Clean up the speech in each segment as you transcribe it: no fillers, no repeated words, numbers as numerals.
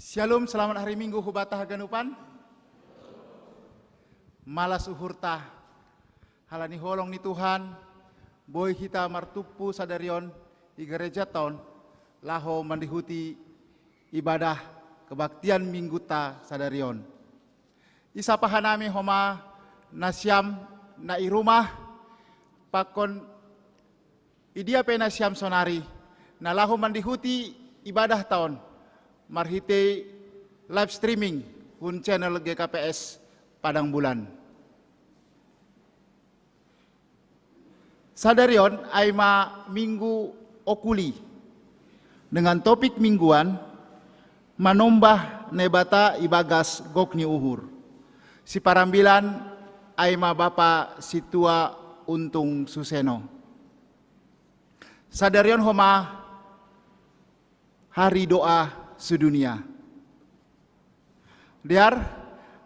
Shalom, selamat hari Minggu hubata haganupan. Malas uhurta halani holong ni Tuhan, boy kita martupu sadarion di gereja tahun laho mandihuti ibadah kebaktian minggu ta sadarion. Isa pahanami homa nasyam na irumah pakon idia pe nasyam sonari na laho mandihuti ibadah tahun marhite live streaming hun channel GKPS Padang Bulan. Sadarion aima minggu okuli dengan topik mingguan manombah nebata ibagas gokni uhur. Si parambilan aima bapa situa untung suseno. Sadarion homa hari doa sedunia. Diar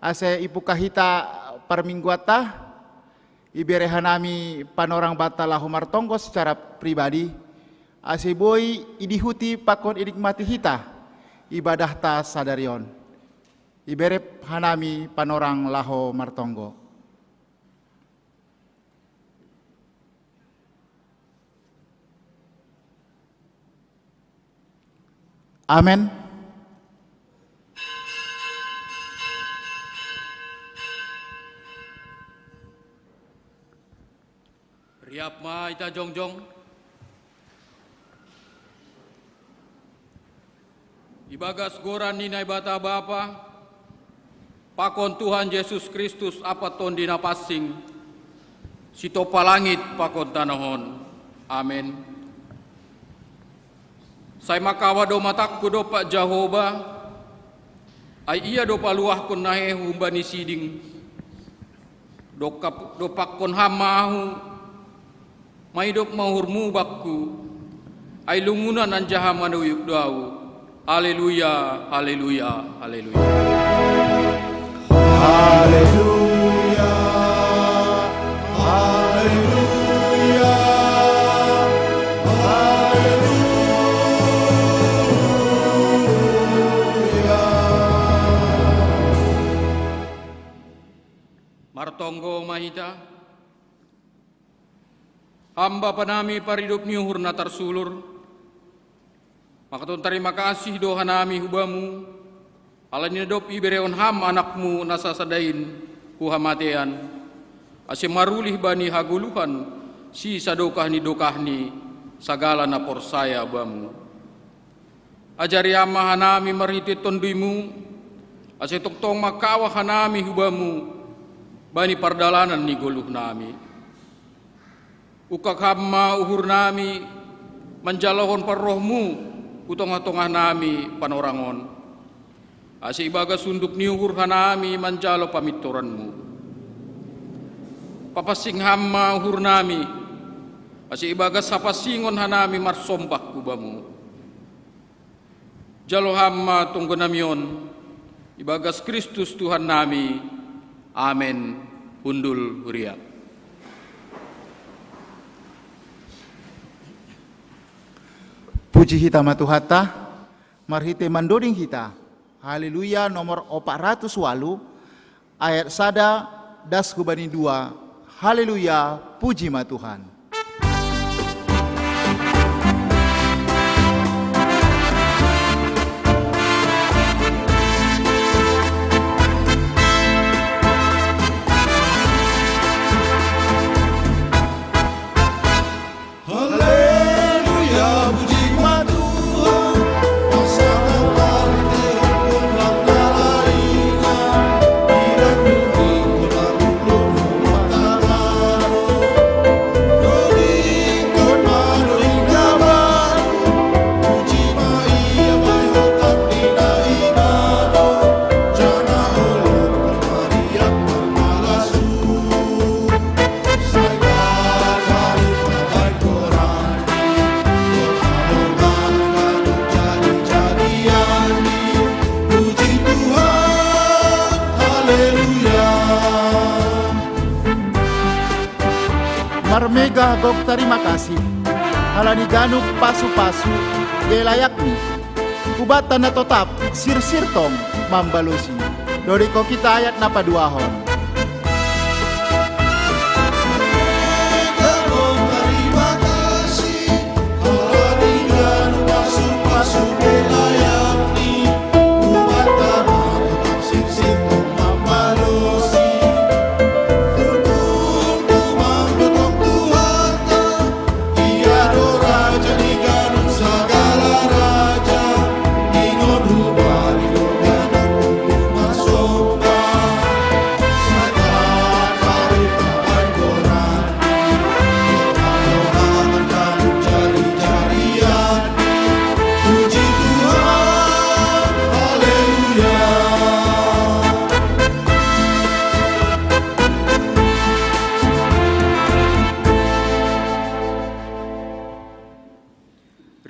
ase ipu kahita permingguata iberehanami panorang bata lahumar tonggo secara pribadi ase boy idihuti pakon idikmati hita ibadah ta sadarion ibere hanami panorang laho martonggo. Amen. Riap ma ita jongjong. Ibagas goran ni nai bata bapa. Pakon Tuhan Yesus Kristus apa ton dina pasing. Sito palangit pakon tanahon. Amin. Sai makawa do matakku do Pak Jehovah. Ai iya do paluah kun nahe humbani siding. Do pakon hamahu. Maidop mahurmu bakku, ai lungunan anjaha manuyuk dau. Haleluya, haleluya, haleluya. Haleluya, haleluya, haleluya. Martonggo mahita. Hamba panami paridup niuhur na tarsulur. Makaton terima kasih doa nami hubamu. Alani dop ibereon ham anakmu nasasadain huhamatean. Ase marulih bani haguluhan si sadokahni dokahni sagala na porsaya bamu. Ajari amma hanami marhiti tonduimu. Ase toktong makawa hanami hubamu. Bani pardalanan ni goluh nami. Ukak hamma uhur nami menjalahon parrohmu utong-tongah nami panorangon. Ase ibaga sunduk ni uhur hanami menjalo pamituranmu. Papasing hamma uhur nami. Ase ibaga sapasingon hanami marsombah kubamu. Jalo hamma tunggu namion. Ibagas Kristus Tuhan nami. Amen. Hundul huriat. Puji hita matuhata, marhite mandoding hita. Haleluya nomor 400 walu, ayat sada das kubani 2. Haleluya, puji ma Tuhan. Marmega gok terima kasih. Halani ganuk pasu-pasu, dia layakni. Ubat tanda tetap sir-sir tong mambalusi. Dodiko kita ayat napa duahon.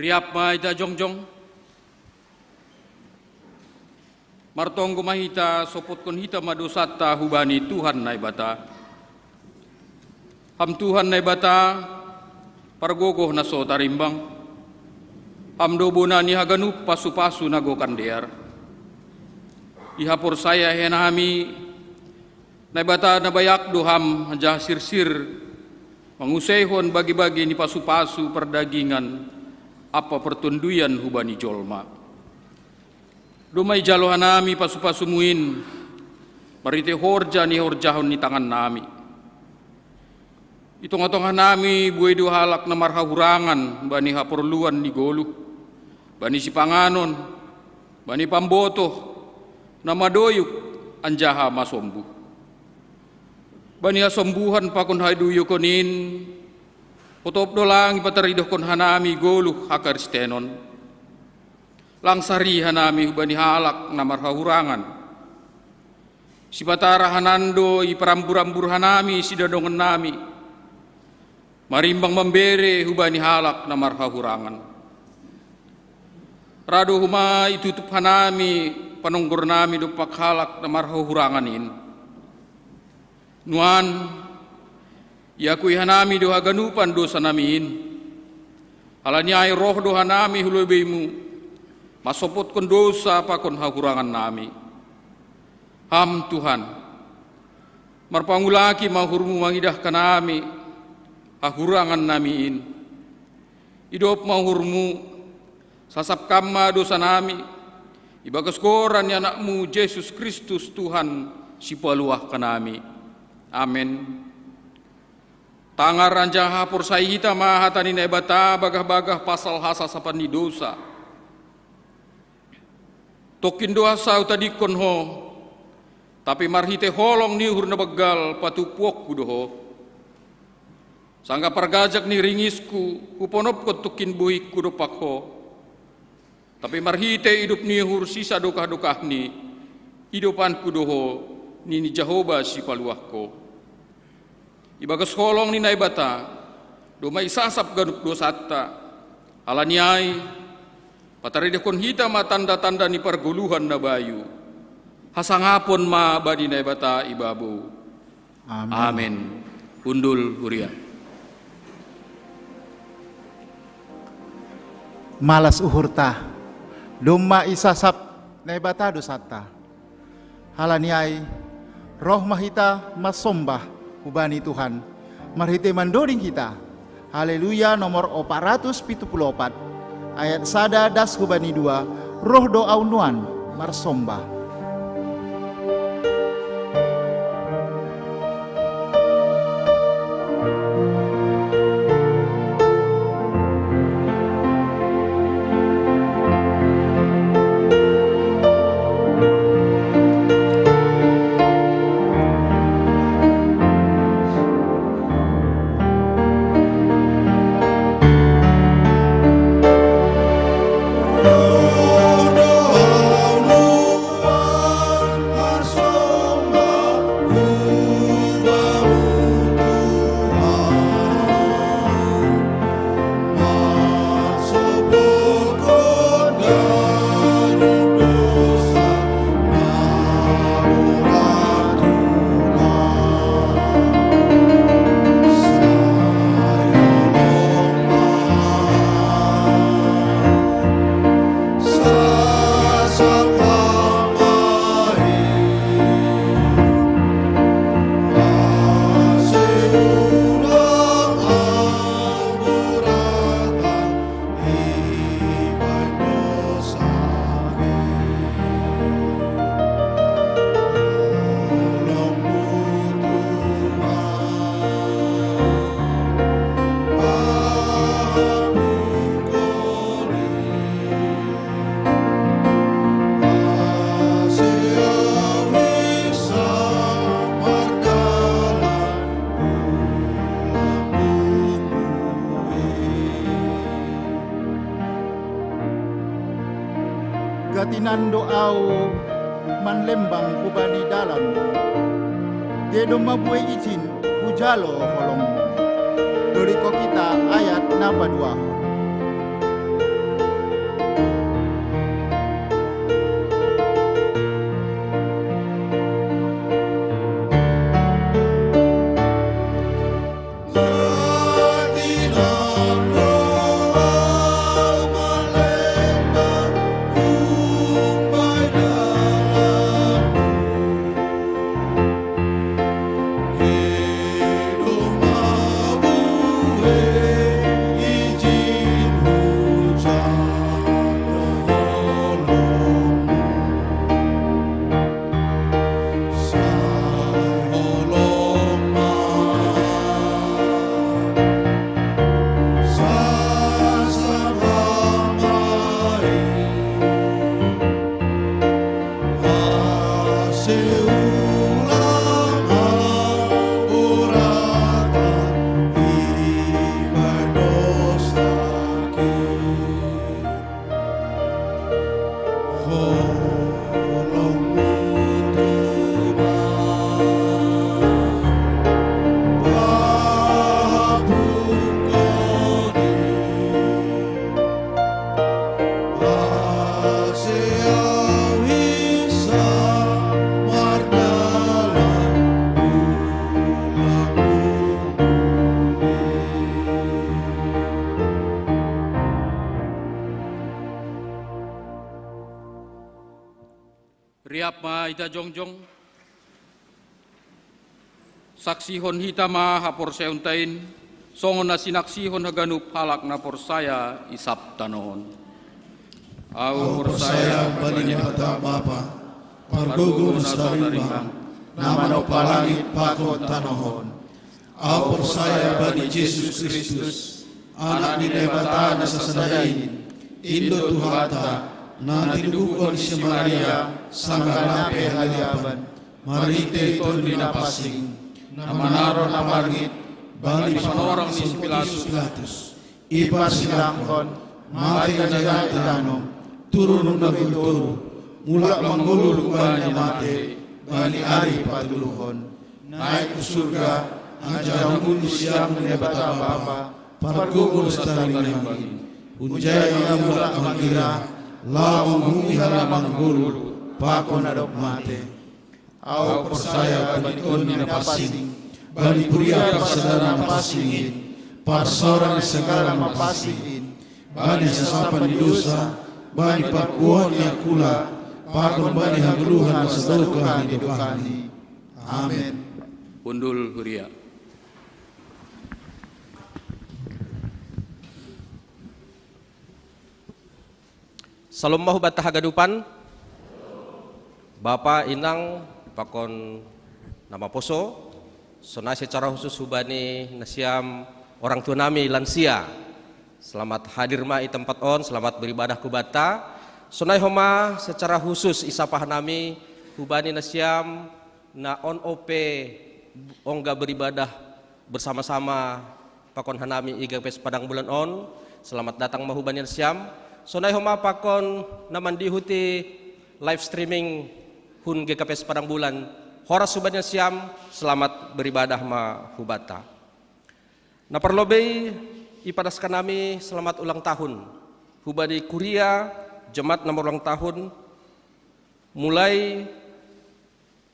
Riap mahita jongjong, martong mahita sopot kon hita madosata hubani Tuhan naibata. Ham Tuhan naibata pargogoh naso tarimbang. Ham dobona ni haganup pasu-pasu nago kandear. Ihapor saya henami naibata nabayak doham hanja sir-sir mangusehon bagi-bagi ni pasu-pasu perdagingan apa pertunduyan hubani jolma. Dumai jalohan nami pasu-pasu muin, marite horja ni horjahon ni tangan nami. Itong-atongan nami buai dua halak na marhahurangan bani haporluan ni golu, bani sipanganon, bani pamboto, na madoyuk anjaha masombu. Bani asombuhan pakon haiduyo konin, potop dolang ipataridoh kon hanami goluh hakar stenon. Langsari hanami hubani halak na marhahurangan. Sipatara hanando iparambur-ambur hanami sidadongan nami. Marimbang membere hubani halak na marhahurangan. Rado huma itutup hanami panonggor nami dupak halak na marhahuranganin. Nuan yakui hanami doha ganupan dosa namin. Halanya ay roh doha nami hulubemu. Masopot kon dosa pakon hahurangan nami. Ham Tuhan. Marpangulaki mahurmu mangidah kanami. Hahurangan namiin. Idop mahurmu. Sasap kama dosa nami. Ibagas koran ya anakmu Yesus Kristus Tuhan sipaluah kanami. Amin. Tangar ranjang hapur sayita mahatani naibata bagah-bagah pasal hasa sapan ni dosa. Tokin dosa utadikon ho, tapi marhite holong ni hurna begal patupuok kudoho. Sangga pargajak ni ringisku kuponop ko tukin buhik kudopak ho. Tapi marhite hidup ni hur sisa dokah-dokah ni hidupan kudoho ni Jehovah si paluah ko. Ibagas holong ni naibata, domai sasap ganup dosata, alaniai, pataridekon hita ma tanda-tanda ni perguluhan na bayu, hasangapon ma badi naibata ibabu. Amen. Amen. Undul hurian. Malas uhurta, doma isasap naibata dosata, halaniai, roh mahita masombah, hubani Tuhan, marhite mandoring kita. Haleluya nomor 474 ayat sada das hubani 2 roh doa unuan marsombah. Tatinan doau manlembang kubani dalam. Dedo mabuai izin hujalo holong. Doriko kita ayat napa dua. Riap ma ita jongjong, saksi hon hita ma hapor seuntain, songon na sinaksi hon haganup halak na por saya isap tanohon. Au por saya bali mata bapa, pargogo nastarimang, nama no palangit pakot tanohon. Au por saya bali Yesus Kristus, anak ni nebata na sasadain, Indo Tuhata, na tinubukon si Maria, sangganape haliaban, marite ton dinapasing, na manaro na margit, bali panorang ni Pilatus, ipasilangkon, mati kanyaga itanong, turunong nagulturo, mulak manggulul bali mate, bali ari patuluhon, naik ke surga, anjang mundi siang nebata bapa, pargugul staringangi, unjaya mulak mangira, lawang bumi halaman gulu, pakon adop mate. Au persaya bali ton napasing, bali puria pasadana pasingin, parsoran segala mapasingin, bali sesapan di dosa, bali parkuan yang kula, pakon bali hagluhan masadokan hidupani. Amin. Undul huria. Salam mahu batah hagadupan, Bapak Inang pakon nama poso, sonai secara khusus hubani nasiam orang tua nami lansia. Selamat hadir ma i tempat on, selamat beribadah kubata. Sonai homa secara khusus isapah nami hubani nasiam na on op ongga beribadah bersama-sama pakon hanami IGPS Padang Bulan on. Selamat datang mahubani nasiam. Sonai homa pakon naman dihuti live streaming hun GKPS Padang Bulan. Horas subanya siam, selamat beribadah ma hubata. Na perlobei ipadaskan nami selamat ulang tahun. Hubadi Kuria jemaat nomor ulang tahun mulai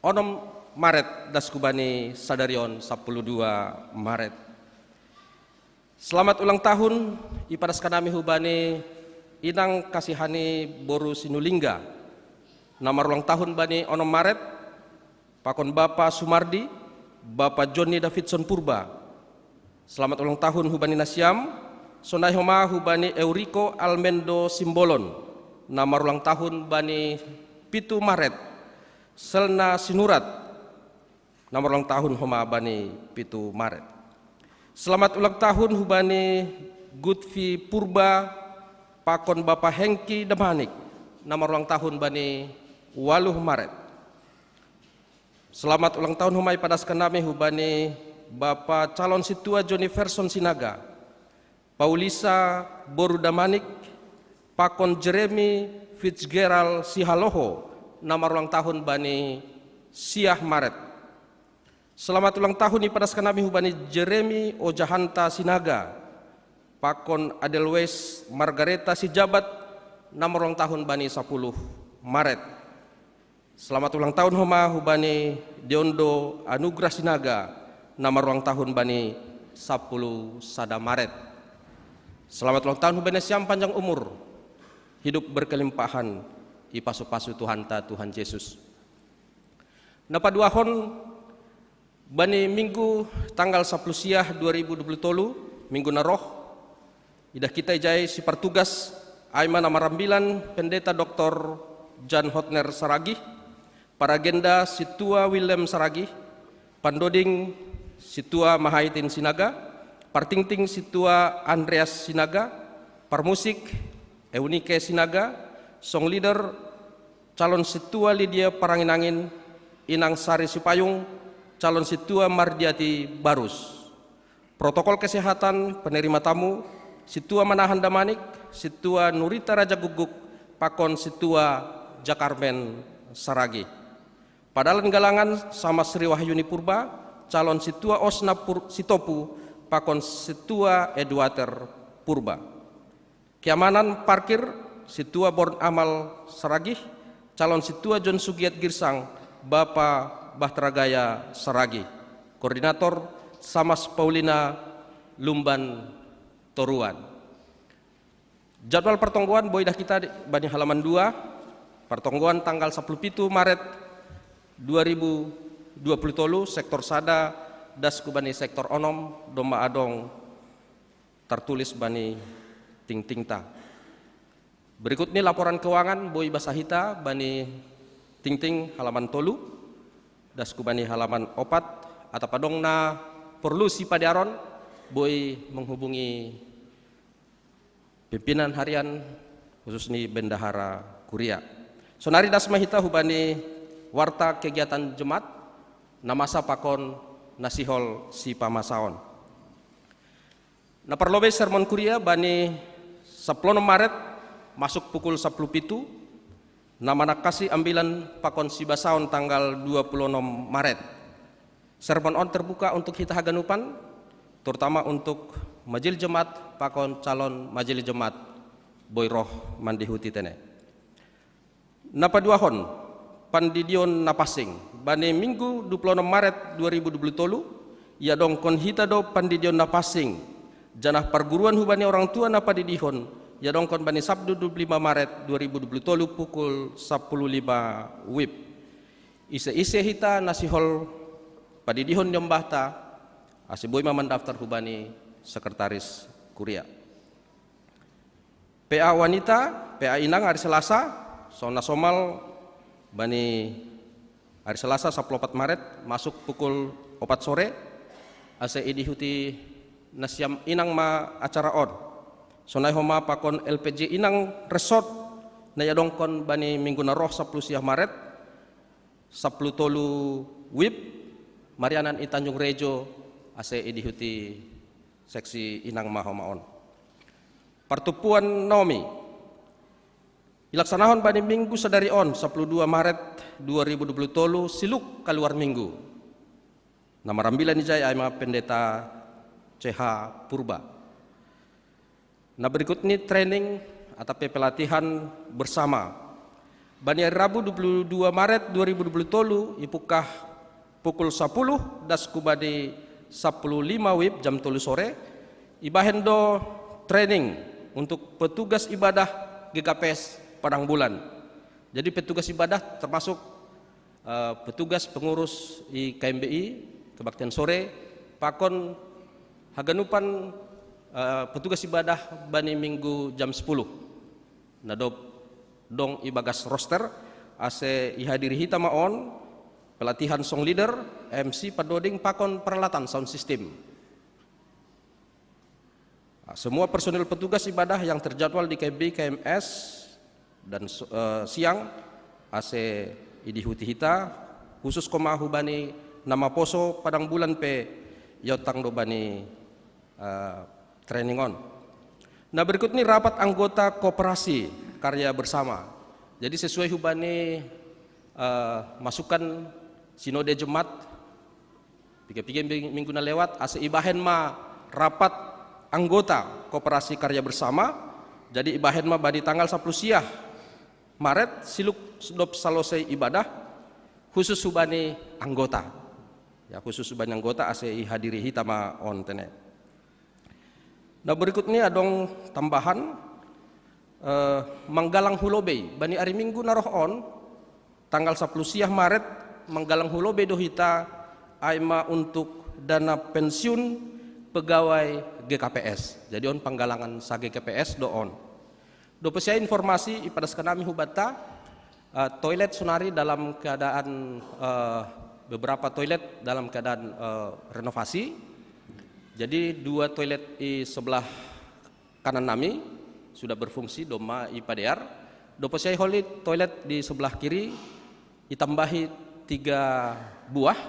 onom Maret das kubani sadarion 12 Maret. Selamat ulang tahun ipadaskan nami hubani Inang Kasihani Boru Sinulingga. Nama ulang tahun bani onom Maret, pakon Bapak Sumardi, Bapak Johnny Davidson Purba. Selamat ulang tahun hubani Nasiam, sonai homa hubani Eurico Almendo Simbolon. Nama ulang tahun bani Pitu Maret, Selna Sinurat. Nama ulang tahun homa bani Pitu Maret. Selamat ulang tahun hubani Gutfi Purba, pakon Bapak Hengki Demanik, nama ulang tahun bani 8 Maret. Selamat ulang tahun humai padaskan nami hubani Bapak calon situa Johnny Verson Sinaga, Paulisa Boru Damanik, pakon Jeremy Fitzgerald Sihaloho, nama ulang tahun bani Siah Maret. Selamat ulang tahun ipadaskan nami hubani Jeremy Ojahanta Sinaga, pakon Adelweis Margareta Sijabat, nama ulang tahun bani 10 Maret. Selamat ulang tahun homa hubani Deondo Anugrah Sinaga, nama ulang tahun bani 10 Sada Maret. Selamat ulang tahun hubani siam panjang umur, hidup berkelimpahan, ipasu-pasu Tuhan Yesus. Napa dua hon bani minggu tanggal 10 siah 2020 minggu naroh idah kita ijai si pertugas aima nama rambilan pendeta Dr. Jan Hotner Saragi, para agenda Situa Willem Saragi, pandoding Situa Mahaitin Sinaga, partingting Situa Andreas Sinaga, parmusik Eunike Sinaga, song leader calon Situa Lydia Paranginangin, Inang Sari Sipayung, calon Situa Mardiati Barus. Protokol kesehatan penerima tamu Situa Manahan Damanik, Situa Nurita Raja Guguk, pakon Situa Jakarmen Saragi. Padalan galangan sama Sri Wahyuni Purba, calon Situa Osna Sitopu, pakon Situa Edwater Purba. Keamanan parkir Situa Born Amal Saragih, calon Situa John Sugiat Girsang, Bapak Bahtragaya Saragi. Koordinator Samas Paulina Lumban Toruan. Jadwal pertongguan boidah kita bani halaman 2, pertongguan tanggal 17 Maret 2020 sektor Sada das kubani sektor Onom Domba Adong tertulis bani Ting Tingta. Berikut ini laporan keuangan Boy Basahita bani Ting Ting halaman tolu das kubani halaman 4 atapadong na perlu si padiaron Boy menghubungi pimpinan harian khusus ni Bendahara Kuria. Sonari das mahita hubani warta kegiatan jemaat namasa pakon nasihol si pamasaon. Na perlobe sermon Kuria bani 10 Maret masuk pukul 10.07, nama nakasi ambilan pakon si basaon tanggal 26 Maret. Sermon on terbuka untuk kita haganupan, terutama untuk majelis jemaat pakon calon majelis jemaat Boy Roh Mandihuti tene. Napa dua hon pandidion napasing bani minggu 26 Maret 2020 ia dong kon hita do pandidion napasing janah perguruan hubani orang tua napa didihon ia dong kon bani Sabtu 25 Maret 2020 pukul 10.05 WIB. Ise hita nasihol padidihon jombahta asiboy mamandaftar hubani sekretaris Kuria. PA wanita, PA inang hari Selasa, sona somal bani hari Selasa 14 Maret masuk pukul 4 sore ase idihuti nasiam inang ma acara on. Sonai homa pakon LPG inang resort na yadongkon bani minggu naroh 10 siah Maret 10 tolu WIB Marianan i Tanjung Rejo ase idihuti seksi inang ma homa on. Pertupuan Nomi ilaksanahon bani minggu sadari on 12 Maret 2020 siluk keluar minggu. Nama rambilan ijai aima pendeta CH Purba. Nah berikut ini training atau pelatihan bersama. Bani hari Rabu 22 Maret 2020 ipukah pukul 10 das kubadi 15 WIB jam 3 sore ibahendo training untuk petugas ibadah GKPS Padang Bulan. Jadi petugas ibadah termasuk petugas pengurus i KMBI Kebaktian Sore, pakon haganupan petugas ibadah bani minggu jam 10. Nadop dong ibagas roster ase ihadiri hita maon pelatihan song leader, MC padoding pakon peralatan sound system. Semua personil petugas ibadah yang terjadwal di KB KMS dan siang ase idihuti hita khusus komahu bani nama poso Padang Bulan pe yotang do bani training on. Nah berikut ini rapat anggota koperasi karya bersama. Jadi sesuai hubani masukan sinode jemaat tiga minggu na lewat ase ibahen ma rapat anggota koperasi karya bersama. Jadi ibahen ma badi tanggal 10 siah Maret siluk sedop selesai ibadah khusus hubani anggota. Ya khusus hubani anggota ase hadiri hitama on tene. Nah berikutnya adong tambahan Manggalang Hulobe bani hari Minggu naroh on tanggal 10 siah Maret Manggalang Hulobe dohita aima untuk dana pensiun pegawai GKPS. Jadi on panggalangan sa GKPS do on. Do pesia informasi ipadas kanami hubata toilet sunari dalam keadaan beberapa toilet dalam keadaan renovasi. Jadi 2 toilet di sebelah kanan nami sudah berfungsi doma IPDR. Do pesia holi toilet di sebelah kiri ditambahi 3 buah.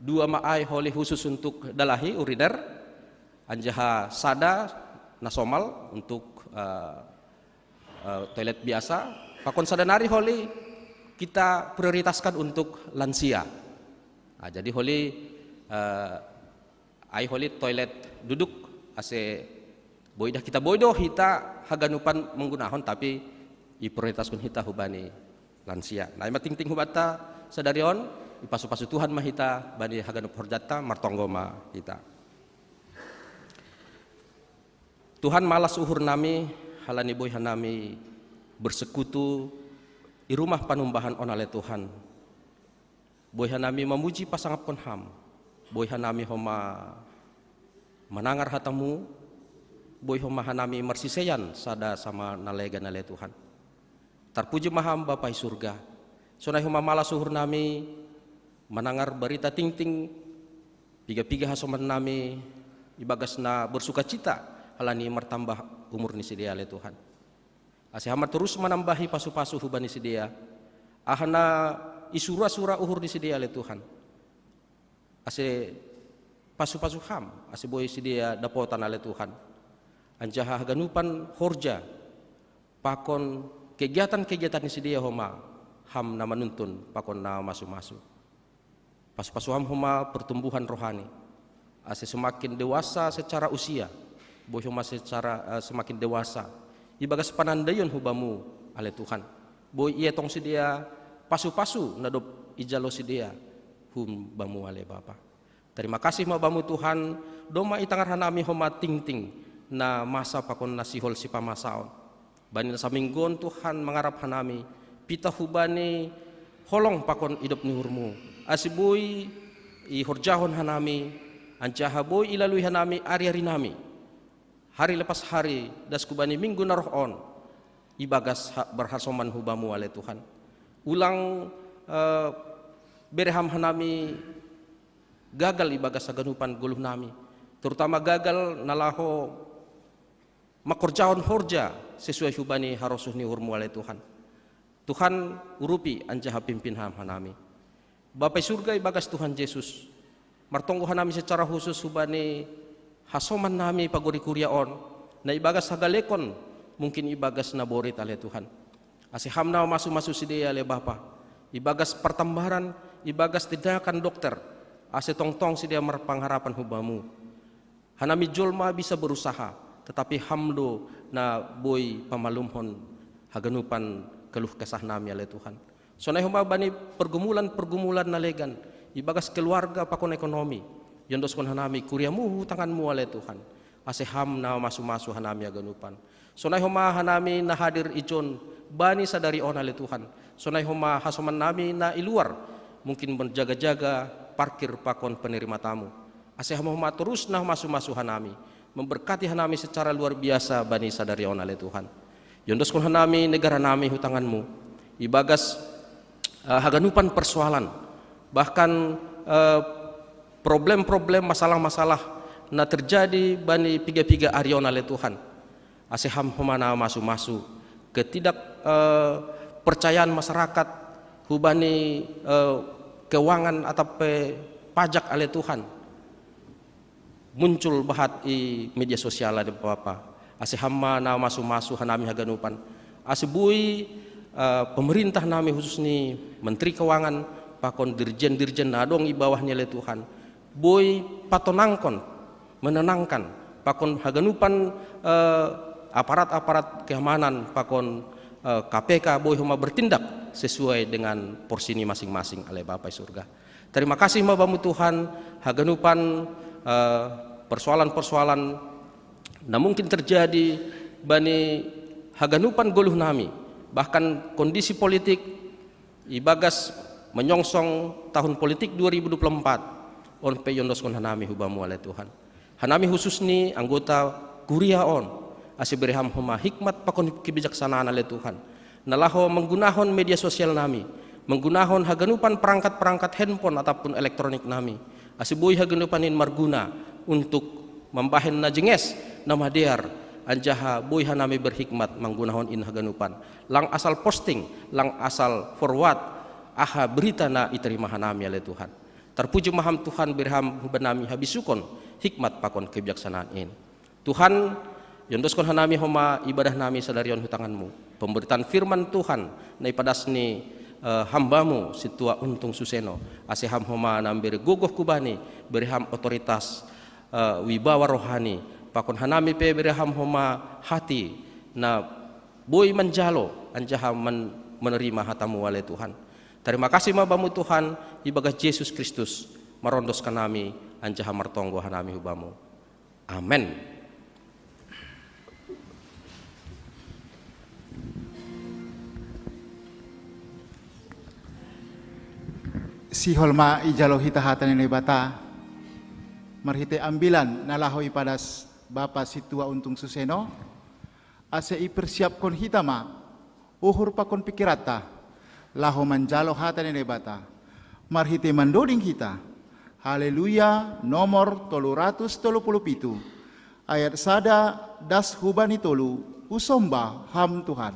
2 maai holi khusus untuk dalahi uriner, anjaha sada nasomal untuk toilet biasa. Pakon sadanari holi kita prioritaskan untuk lansia. Nah, jadi holi holi toilet duduk ase boidah kita boido hita haganupan menggunakan tapi prioritaskan hita hubani lansia. Nah, ting-ting hubata sadarion ipasu-pasu Tuhan mahita bani haganup horjata martonggo mahita. Tuhan malas uhur nami halani boy hanami bersekutu di rumah panumbahan onale Tuhan. Boy hanami memuji pasangap konham. Boy hanami homa menangar hatamu. Boy homa hanami mersiseyan sada sama nalega nale Tuhan. Terpuji maham Bapai surga. Sonai homa malas uhur nami menangar berita ting-ting piga-piga hasoman nami ibagas na bersuka cita halani mertambah umur ni sidia le Tuhan. Ase hamar terus menambahi pasu-pasu hubani sidia. Ahana isura-sura uhur di sidia le Tuhan. Ase pasu-pasu ham ase boy sidia dapotan ale Tuhan. Anjaha ganupan horja pakon kegiatan-kegiatan ni sidia homa ham na manuntun pakon na masu-masu. Pas-pasuham huma pertumbuhan rohani. Ase semakin dewasa secara usia, boy huma secara semakin dewasa. Ibagas panandayun hubamu ale Tuhan. Boy iya tong sidia pasu-pasu nadop ijalo sidia hum bamu ale Bapa. Terima kasih ma bamu Tuhan, doma itangar hanami huma ting-ting na masa pakon nasihol si pamasaon. Bani sa minggon Tuhan mengarap hanami pita hubani holong pakon idop nihurmu. Asiboy i horjahon hanami anjaha boy ilalui hanami ari-ari nami hari lepas hari das kubani minggu naroh on ibagas berhasoman hubamu ale Tuhan ulang bereham hanami gagal ibagas saganupan guluh nami terutama gagal nalaho makorjahon horja sesuai hubani harosuh ni hurmu ale Tuhan. Tuhan urupi anjaha pimpin ham hanami. Bapai surga ibagas Tuhan Yesus martonggo hanami secara khusus hubani hasoman nami pagori kuryaon na ibagas hagalekon mungkin ibagas naborit ale Tuhan ase hamna masu-masu sidia ale Bapa ibagas pertambaran ibagas tindakan dokter ase tong-tong sidia merpangharapan hubamu hanami jolma bisa berusaha tetapi hamdo na boy pamalumhon haganupan keluh kesah nami ale Tuhan. Sonai homa bani pergumulan nalegan ibagas keluarga pakon ekonomi yondos kon hanami kuriamu tanganmu ale Tuhan ase ham na masu-masu hanami aganupan sonai homa hanami na hadir ijon bani sadari on ale Tuhan sonai homa hasoman nami na iluar mungkin menjaga-jaga parkir pakon penerima tamu ase homa terus na masu-masu hanami memberkati hanami secara luar biasa bani sadari on ale Tuhan yondos kon hanami negara nami hutanganmu ibagas haganupan persoalan bahkan problem-problem masalah-masalah na terjadi bani piga-piga arion ale Tuhan ase ham humana masu-masu ketidak percayaan masyarakat hubani keuangan atau pajak ale Tuhan muncul bahat i media sosial ada Bapak ase hamma na masu-masu hanami haganupan ase bui pemerintah nami khusus ni Menteri Keuangan pakon dirjen-dirjen nadong i bawahnya le Tuhan boy patonangkon menenangkan pakon haganupan aparat-aparat keamanan pakon KPK boy homa bertindak sesuai dengan porsi ini masing-masing oleh Bapa surga. Terima kasih Bapamu Tuhan haganupan persoalan-persoalan na mungkin terjadi bani haganupan goluh nami, bahkan kondisi politik ibagas menyongsong tahun politik 2024 on peyondoskan hanami hubamu oleh Tuhan. Hanami khusus ni anggota kuria on asih berham homa hikmat pakon kebijaksanaan oleh Tuhan. Nalaho menggunakan media sosial nami, menggunakan haganupan perangkat-perangkat handphone ataupun elektronik nami. Asih boy haganupanin marguna untuk membahen na jenges nama dear anjaha boy hanami berhikmat menggunakan in haganupan. Lang asal posting, lang asal forward aha berita na iterima hanami oleh Tuhan. Terpuji maham Tuhan berham benami habisukon hikmat pakon kebijaksanaan ini. Tuhan yondoskon hanami homa ibadah nami sadarion hutanganmu. Pemberitaan firman Tuhan na ipadasni hambamu situa untung suseno asiham homa nambere gogoh kubani berham otoritas wibawa rohani pakon hanami pe berham homa hati na boy menjalo anjaha menerima hatamu oleh Tuhan. Terima kasih Bapamu Tuhan ibagas Yesus Kristus marondoskan nami anjaha martonggo hanami hubamu. Amin. Si holma ijalo hita hatan ini bata marhite ambilan nalaho ipadas Bapa situa untung suseno ase ipersiapkon hitama uhur pakon pikirata laho manjalo hatan ini bata marhite mandoding kita. Haleluya nomor 337 ayat sada das hubani tolu usomba ham Tuhan.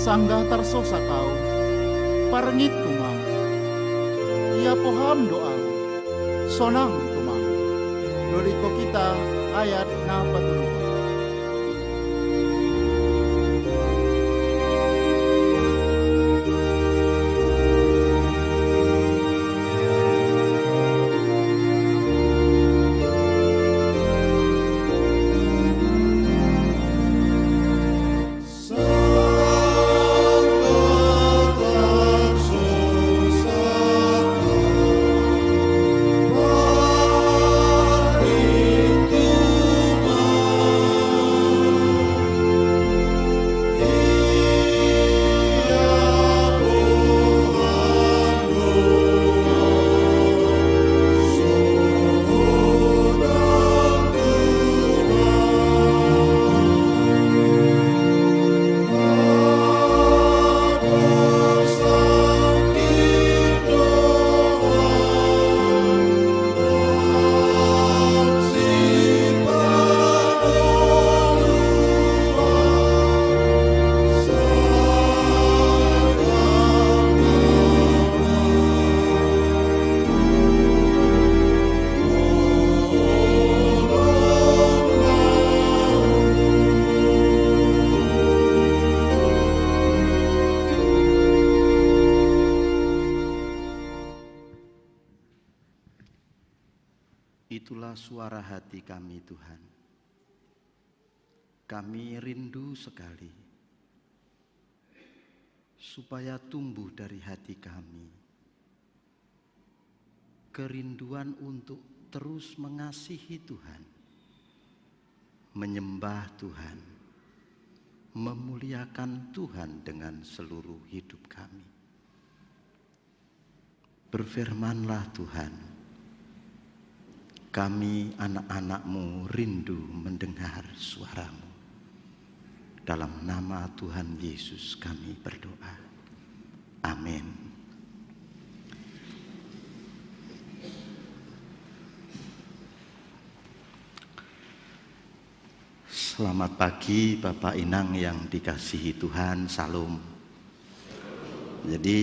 Sanggah tarsosa kau, parengit tumang, ia poham doa, sonang tumang, doliko kita ayat na patulungan. itulah suara hati kami Tuhan. Kami rindu sekali supaya tumbuh dari hati kami kerinduan untuk terus mengasihi Tuhan, menyembah Tuhan, memuliakan Tuhan dengan seluruh hidup kami. Berfirmanlah Tuhan, kami anak-anak-Mu rindu mendengar suara-Mu. Dalam nama Tuhan Yesus kami berdoa. Amin. Selamat pagi Bapak Inang yang dikasihi Tuhan, salam. Jadi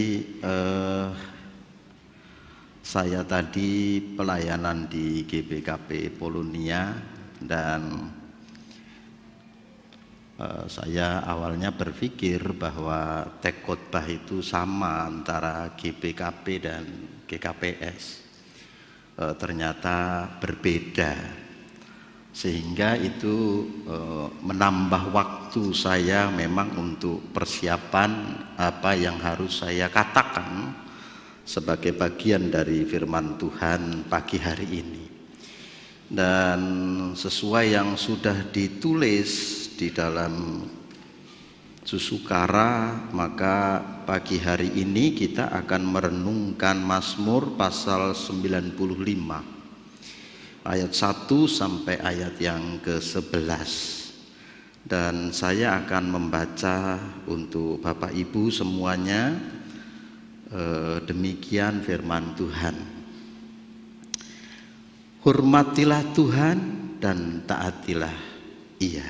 saya tadi pelayanan di GBKP Polonia dan saya awalnya berpikir bahwa teks khotbah itu sama antara GBKP dan GKPS. Ternyata berbeda, sehingga itu menambah waktu saya memang untuk persiapan apa yang harus saya katakan sebagai bagian dari firman Tuhan pagi hari ini. Dan sesuai yang sudah ditulis di dalam Susukara, maka pagi hari ini kita akan merenungkan Mazmur pasal 95 ayat 1 sampai ayat yang ke-11. Dan saya akan membaca untuk Bapak Ibu semuanya. Demikian firman Tuhan. Hormatilah Tuhan dan taatilah Ia.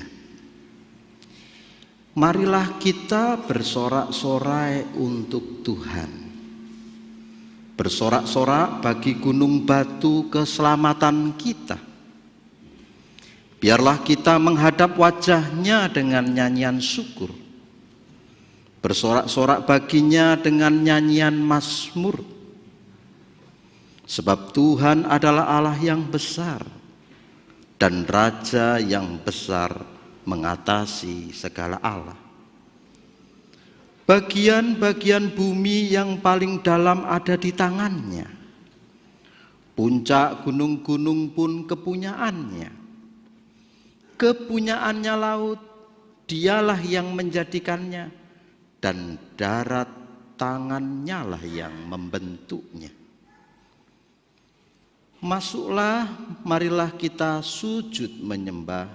Marilah kita bersorak-sorai untuk Tuhan. Bersorak-sorak bagi gunung batu keselamatan kita. Biarlah kita menghadap wajah-Nya dengan nyanyian syukur. Bersorak-sorak baginya dengan nyanyian mazmur. Sebab Tuhan adalah Allah yang besar dan Raja yang besar mengatasi segala Allah. Bagian-bagian bumi yang paling dalam ada di tangan-Nya. Puncak gunung-gunung pun kepunyaannya. Kepunyaannya laut, Dialah yang menjadikannya, dan darat tangan-Nya lah yang membentuknya. Masuklah, marilah kita sujud menyembah,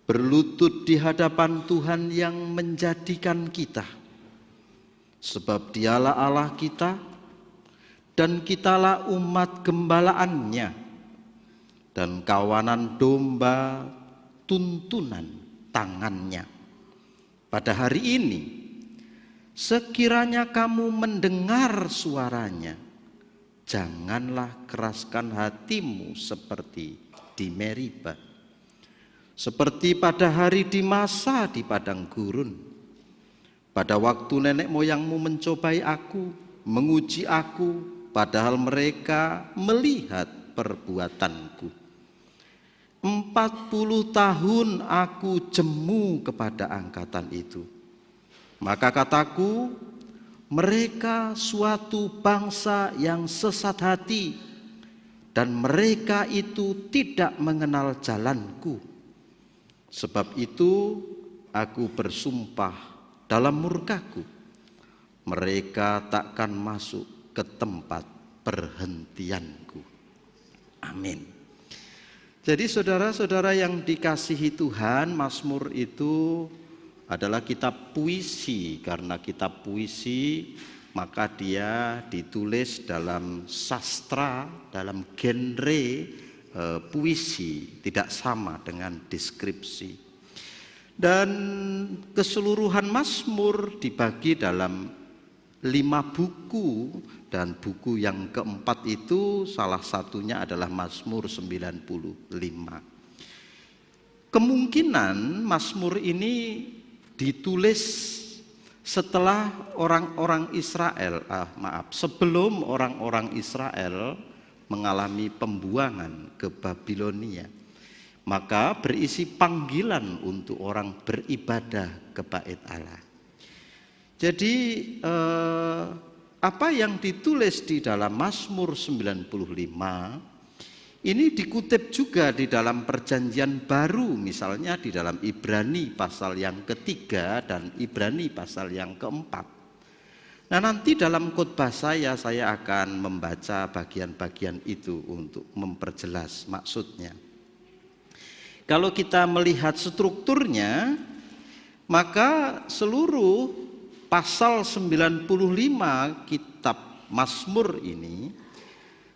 berlutut di hadapan Tuhan yang menjadikan kita. Sebab Dialah Allah kita, dan kitalah umat gembalaan-Nya, dan kawanan domba tuntunan tangan-Nya. Pada hari ini, sekiranya kamu mendengar suaranya, janganlah keraskan hatimu seperti di Meriba, seperti pada hari di masa di padang gurun, pada waktu nenek moyangmu mencobai aku, menguji aku, padahal mereka melihat perbuatanku. 40 tahun aku jemu kepada angkatan itu. Maka kataku, mereka suatu bangsa yang sesat hati, dan mereka itu tidak mengenal jalanku. Sebab itu aku bersumpah dalam murkaku, mereka takkan masuk ke tempat perhentianku. Amin. Jadi saudara-saudara yang dikasihi Tuhan, Mazmur itu adalah kitab puisi. Karena kitab puisi, maka dia ditulis dalam sastra, dalam genre puisi, tidak sama dengan deskripsi. Dan keseluruhan Mazmur dibagi dalam 5 buku, dan buku yang keempat itu salah satunya adalah Mazmur 95. Kemungkinan Mazmur ini ditulis setelah orang-orang Israel, sebelum orang-orang Israel mengalami pembuangan ke Babilonia. Maka berisi panggilan untuk orang beribadah ke bait Allah. Jadi apa yang ditulis di dalam Mazmur 95 ini dikutip juga di dalam Perjanjian Baru, misalnya di dalam Ibrani pasal yang ketiga dan Ibrani pasal yang keempat. Nah, nanti dalam khotbah saya akan membaca bagian-bagian itu untuk memperjelas maksudnya. Kalau kita melihat strukturnya, maka seluruh pasal 95 kitab Mazmur ini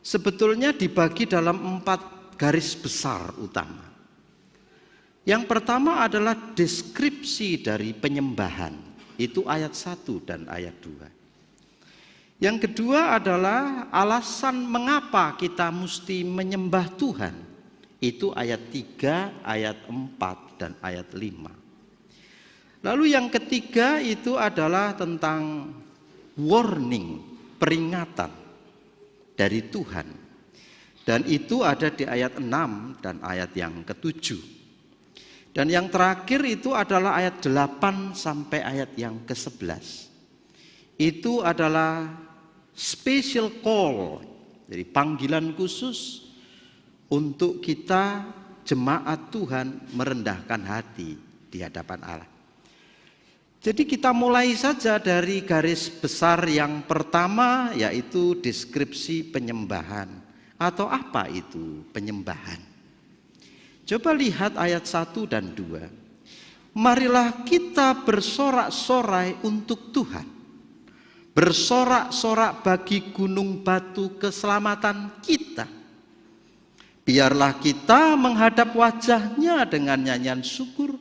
sebetulnya dibagi dalam 4 garis besar utama. Yang pertama adalah deskripsi dari penyembahan, itu ayat 1 dan ayat 2. Yang kedua adalah alasan mengapa kita mesti menyembah Tuhan, itu ayat 3, ayat 4 dan ayat 5. Lalu yang ketiga itu adalah tentang warning, peringatan dari Tuhan. Dan itu ada di ayat 6 dan ayat yang ke-7. Dan yang terakhir itu adalah ayat 8 sampai ayat yang ke-11. Itu adalah special call, jadi panggilan khusus untuk kita jemaat Tuhan merendahkan hati di hadapan Allah. Jadi kita mulai saja dari garis besar yang pertama, yaitu deskripsi penyembahan. Atau apa itu penyembahan? Coba lihat ayat 1 dan 2. Marilah kita bersorak-sorai untuk Tuhan. Bersorak-sorak bagi gunung batu keselamatan kita. Biarlah kita menghadap wajahnya dengan nyanyian syukur.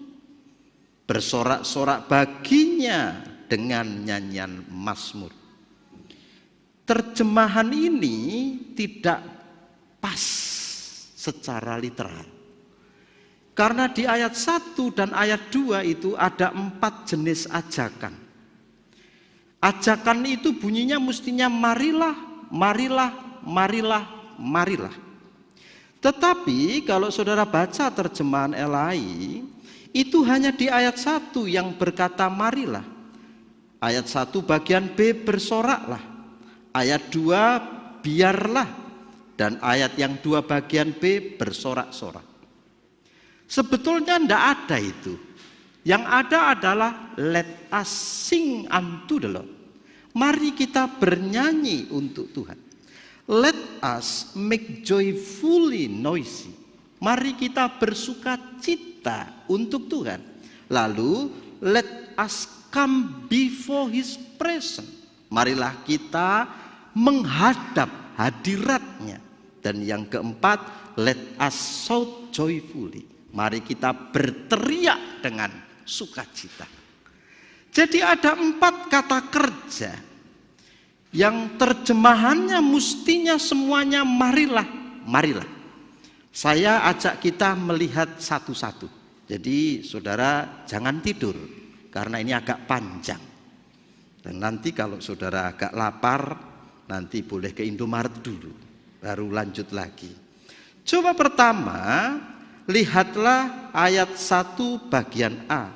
Bersorak-sorak baginya dengan nyanyian mazmur. Terjemahan ini tidak pas secara literal. Karena di ayat 1 dan ayat 2 itu ada 4 jenis ajakan. Ajakan itu bunyinya mestinya marilah, marilah, marilah, marilah. Tetapi kalau saudara baca terjemahan LAI, itu hanya di ayat 1 yang berkata marilah. Ayat 1 bagian B bersoraklah. Ayat 2 biarlah. Dan ayat yang 2 bagian B bersorak-sorak. Sebetulnya tidak ada itu. Yang ada adalah let us sing unto the Lord. Mari kita bernyanyi untuk Tuhan. Let us make joyfully noisy. Mari kita bersuka cita untuk Tuhan. Lalu let us come before His presence. Marilah kita menghadap hadiratnya. Dan yang keempat, let us shout joyfully. Mari kita berteriak dengan sukacita. Jadi ada 4 kata kerja yang terjemahannya mestinya semuanya marilah, marilah. Saya ajak kita melihat satu-satu. Jadi saudara jangan tidur karena ini agak panjang. Dan nanti kalau saudara agak lapar, nanti boleh ke Indomaret dulu, baru lanjut lagi. Coba pertama, lihatlah ayat 1 bagian A.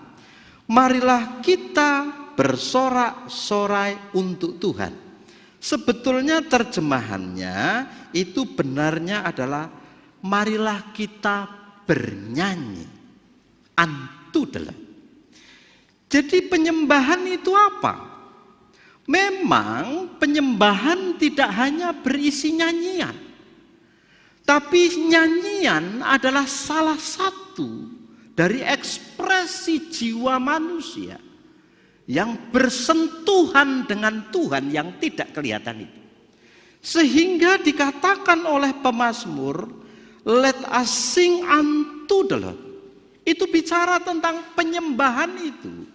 Marilah kita bersorak-sorai untuk Tuhan. Sebetulnya terjemahannya itu benarnya adalah marilah kita bernyanyi unto the Lord. Jadi penyembahan itu apa? Memang penyembahan tidak hanya berisi nyanyian. Tapi nyanyian adalah salah satu dari ekspresi jiwa manusia yang bersentuhan dengan Tuhan yang tidak kelihatan itu. Sehingga dikatakan oleh pemazmur, let us sing unto the Lord. Itu bicara tentang penyembahan itu.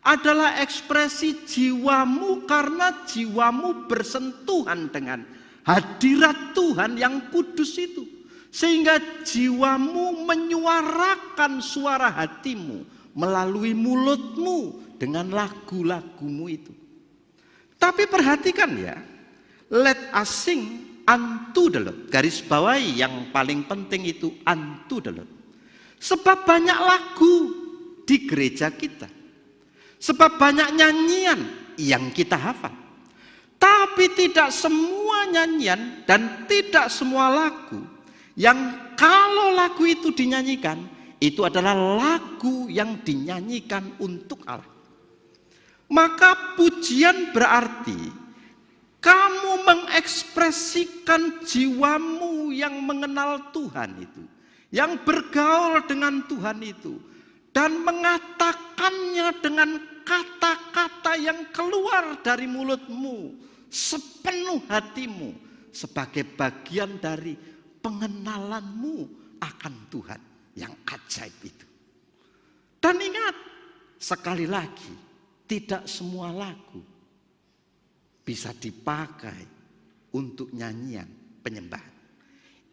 Adalah ekspresi jiwamu karena jiwamu bersentuhan dengan hadirat Tuhan yang kudus itu. Sehingga jiwamu menyuarakan suara hatimu melalui mulutmu dengan lagu-lagumu itu. Tapi perhatikan ya, let us sing Antudelot, garis bawahi yang paling penting itu antudelot. Sebab banyak lagu di gereja kita, sebab banyak nyanyian yang kita hafal, tapi tidak semua nyanyian dan tidak semua lagu yang kalau lagu itu dinyanyikan, itu adalah lagu yang dinyanyikan untuk Allah. Maka pujian berarti kamu mengekspresikan jiwamu yang mengenal Tuhan itu, yang bergaul dengan Tuhan itu, dan mengatakannya dengan kata-kata yang keluar dari mulutmu sepenuh hatimu sebagai bagian dari pengenalanmu akan Tuhan yang ajaib itu. Dan ingat, sekali lagi, tidak semua lagu bisa dipakai untuk nyanyian penyembahan.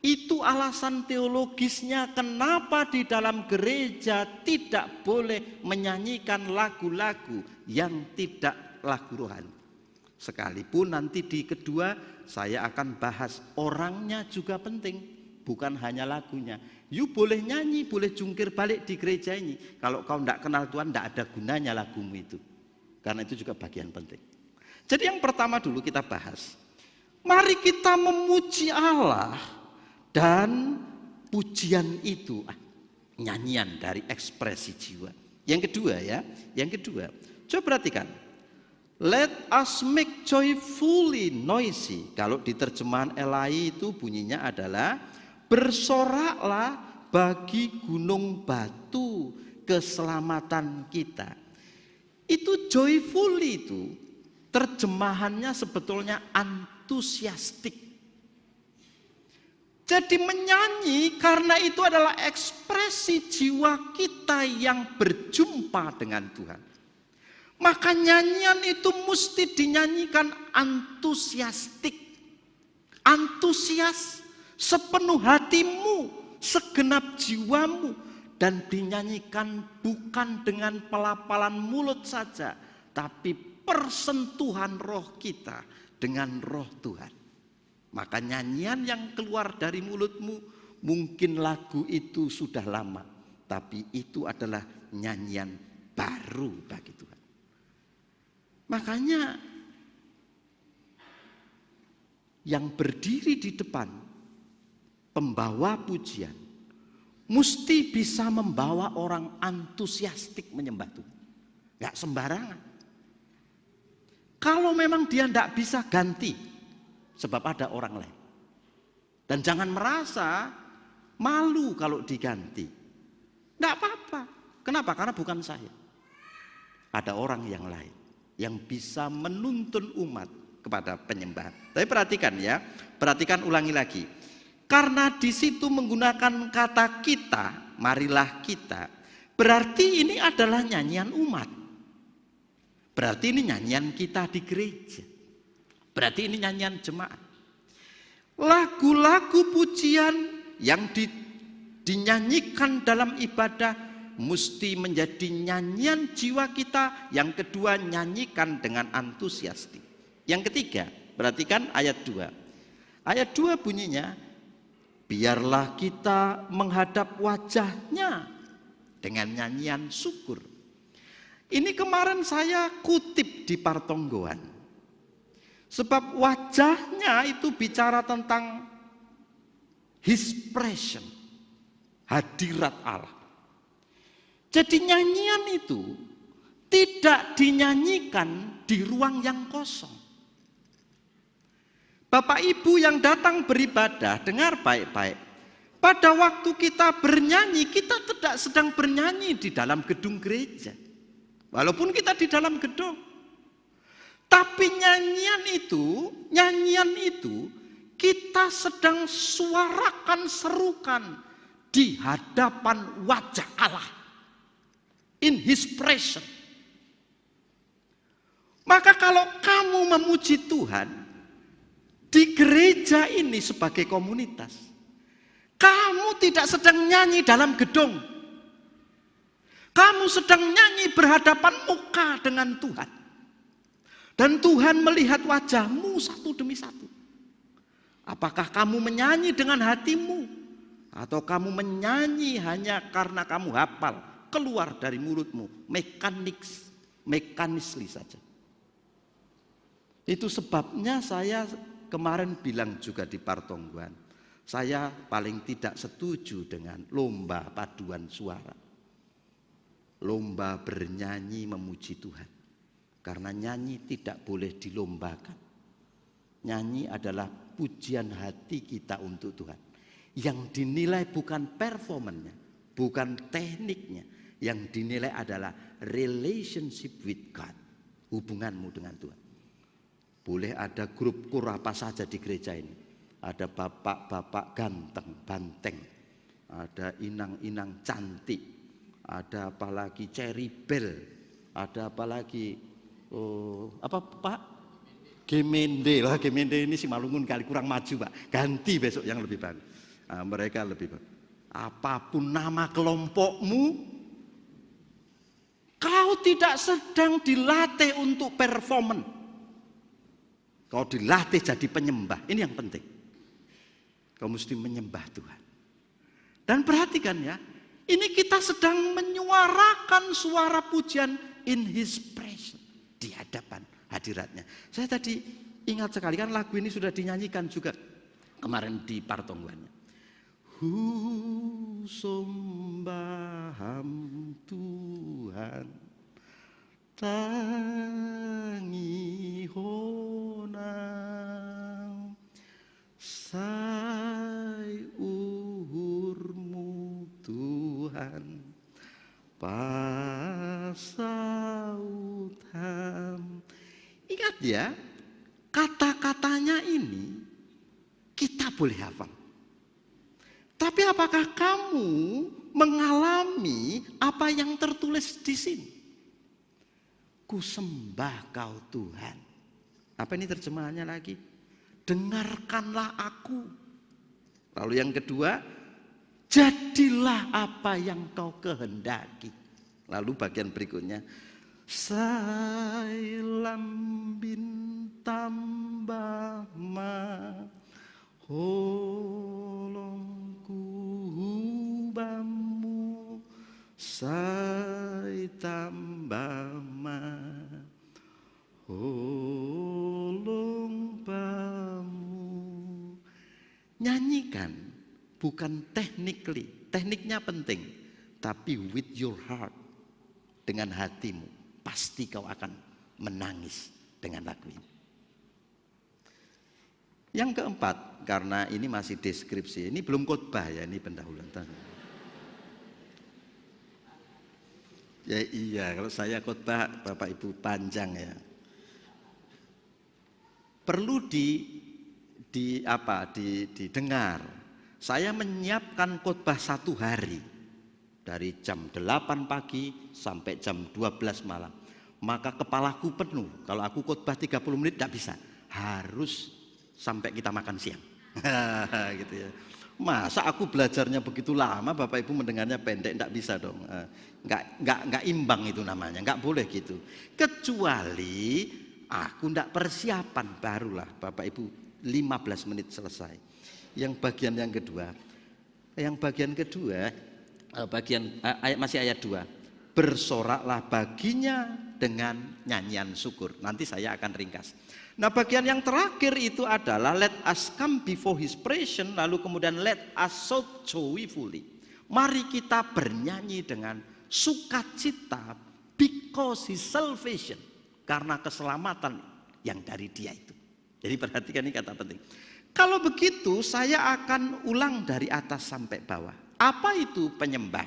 Itu alasan teologisnya kenapa di dalam gereja tidak boleh menyanyikan lagu-lagu yang tidak lagu rohani. Sekalipun nanti di kedua saya akan bahas orangnya juga penting, bukan hanya lagunya. You boleh nyanyi, boleh jungkir balik di gereja ini. Kalau kau tidak kenal Tuhan, tidak ada gunanya lagumu itu. Karena itu juga bagian penting. Jadi yang pertama dulu kita bahas, mari kita memuji Allah, dan pujian itu nyanyian dari ekspresi jiwa. Yang kedua ya, coba perhatikan, let us make joyfully noisy. Kalau di terjemahan LAI itu bunyinya adalah bersoraklah bagi gunung batu keselamatan kita. Itu joyfully itu terjemahannya sebetulnya antusiastik. Jadi menyanyi karena itu adalah ekspresi jiwa kita yang berjumpa dengan Tuhan. Maka nyanyian itu mesti dinyanyikan antusiastik. Antusias sepenuh hatimu, segenap jiwamu, dan dinyanyikan bukan dengan pelapalan mulut saja, tapi persentuhan roh kita dengan roh Tuhan. Maka nyanyian yang keluar dari mulutmu, mungkin lagu itu sudah lama, tapi itu adalah nyanyian baru bagi Tuhan. Makanya yang berdiri di depan pembawa pujian mesti bisa membawa orang antusiastik menyembah Tuhan. Gak sembarangan. Kalau memang dia tidak bisa ganti, sebab ada orang lain. Dan jangan merasa malu kalau diganti. Tidak apa-apa. Kenapa? Karena bukan saya. Ada orang yang lain yang bisa menuntun umat kepada penyembahan. Tapi perhatikan ya, perhatikan ulangi lagi. Karena di situ menggunakan kata kita, marilah kita, berarti ini adalah nyanyian umat. Berarti ini nyanyian kita di gereja. Berarti ini nyanyian jemaat. Lagu-lagu pujian yang dinyanyikan dalam ibadah mesti menjadi nyanyian jiwa kita. Yang kedua, nyanyikan dengan antusiastik. Yang ketiga, perhatikan ayat 2. Ayat 2 bunyinya, biarlah kita menghadap wajahnya dengan nyanyian syukur. Ini kemarin saya kutip di Partonggoan. Sebab wajahnya itu bicara tentang His presence, hadirat Allah. Jadi nyanyian itu tidak dinyanyikan di ruang yang kosong. Bapak Ibu yang datang beribadah, dengar baik-baik. Pada waktu kita bernyanyi, kita tidak sedang bernyanyi di dalam gedung gereja. Walaupun kita di dalam gedung. Tapi nyanyian itu kita sedang suarakan, serukan di hadapan wajah Allah. In His presence. Maka kalau kamu memuji Tuhan di gereja ini sebagai komunitas, kamu tidak sedang nyanyi dalam gedung. Kamu sedang nyanyi berhadapan muka dengan Tuhan. Dan Tuhan melihat wajahmu satu demi satu. Apakah kamu menyanyi dengan hatimu? Atau kamu menyanyi hanya karena kamu hafal, keluar dari mulutmu, mekanisli saja. Itu sebabnya saya kemarin bilang juga di Partongguan, saya paling tidak setuju dengan lomba paduan suara. Lomba bernyanyi memuji Tuhan. Karena nyanyi tidak boleh dilombakan. Nyanyi adalah pujian hati kita untuk Tuhan. Yang dinilai bukan performanya, bukan tekniknya. Yang dinilai adalah relationship with God. Hubunganmu dengan Tuhan. Boleh ada grup kur apa saja di gereja ini. Ada bapak-bapak ganteng, banteng. Ada inang-inang cantik. Ada apalagi cherry bell. Ada apalagi apa Pak? Gemende lah, Gemende ini si Malungun kali kurang maju Pak. Ganti besok yang lebih bagus. Nah, mereka lebih bagus. Apapun nama kelompokmu, kau tidak sedang dilatih untuk performan. Kau dilatih jadi penyembah. Ini yang penting. Kau mesti menyembah Tuhan. Dan perhatikan ya, ini kita sedang menyuarakan suara pujian in His presence, di hadapan hadiratnya. Saya tadi ingat sekali, kan lagu ini sudah dinyanyikan juga kemarin di Partongguannya. Sombaham Tuhan tangi honang sai uhurmu Tuhan pasautam. Ingat ya, kata-katanya ini kita boleh hafal. Tapi apakah kamu mengalami apa yang tertulis di sini? Ku sembah kau Tuhan. Apa ini terjemahannya lagi? Dengarkanlah aku. Lalu yang kedua, jadilah apa yang kau kehendaki. Lalu bagian berikutnya, sailam bintam bama holongku hubamu sai tambama holong bamu. Nyanyikan bukan technically, tekniknya penting, tapi with your heart, dengan hatimu, pasti kau akan menangis dengan lagu ini. Yang keempat, karena ini masih deskripsi, ini belum khotbah ya, ini pendahuluan. Ya iya, kalau saya khotbah Bapak Ibu panjang ya. Perlu didengar. Saya menyiapkan khotbah 1 hari dari jam 8 pagi sampai jam 12 malam. Maka kepalaku penuh. Kalau aku khotbah 30 menit tidak bisa. Harus sampai kita makan siang. Gitu ya. Masa aku belajarnya begitu lama, Bapak Ibu mendengarnya pendek, tidak bisa dong. Enggak imbang itu namanya, enggak boleh gitu. Kecuali aku tidak persiapan, barulah Bapak Ibu 15 menit selesai. Yang bagian kedua, masih ayat 2. Bersoraklah baginya dengan nyanyian syukur. Nanti saya akan ringkas. Nah, bagian yang terakhir itu adalah let us come before His presence, lalu kemudian let us shout joyfully. Mari kita bernyanyi dengan sukacita because His salvation, karena keselamatan yang dari Dia itu. Jadi perhatikan ini kata penting. Kalau begitu saya akan ulang dari atas sampai bawah. Apa itu penyembah?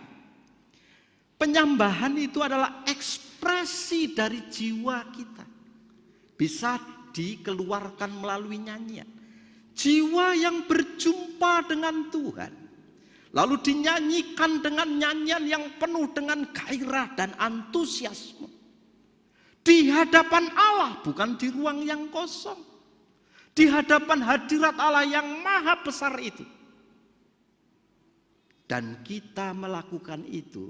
Penyembahan itu adalah ekspresi dari jiwa kita. Bisa dikeluarkan melalui nyanyian. Jiwa yang berjumpa dengan Tuhan, lalu dinyanyikan dengan nyanyian yang penuh dengan gairah dan antusiasme. Di hadapan Allah, bukan di ruang yang kosong. Di hadapan hadirat Allah yang maha besar itu. Dan kita melakukan itu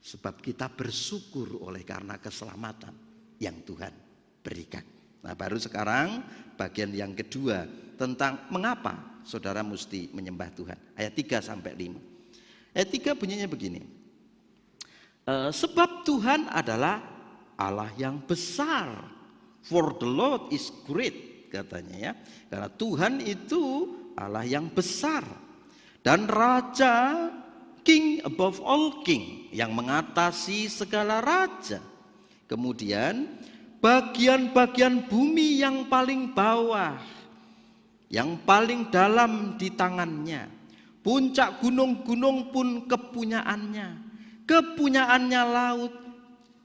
sebab kita bersyukur oleh karena keselamatan yang Tuhan berikan Nah, baru sekarang bagian yang kedua tentang mengapa saudara mesti menyembah Tuhan. Ayat 3 sampai 5. Ayat 3 bunyinya begini. Sebab Tuhan adalah Allah yang besar. For the Lord is great, katanya ya. Karena Tuhan itu Allah yang besar. Dan Raja, King above all king, yang mengatasi segala raja. Kemudian bagian-bagian bumi yang paling bawah, yang paling dalam di tangannya. Puncak gunung-gunung pun kepunyaannya. Kepunyaannya laut,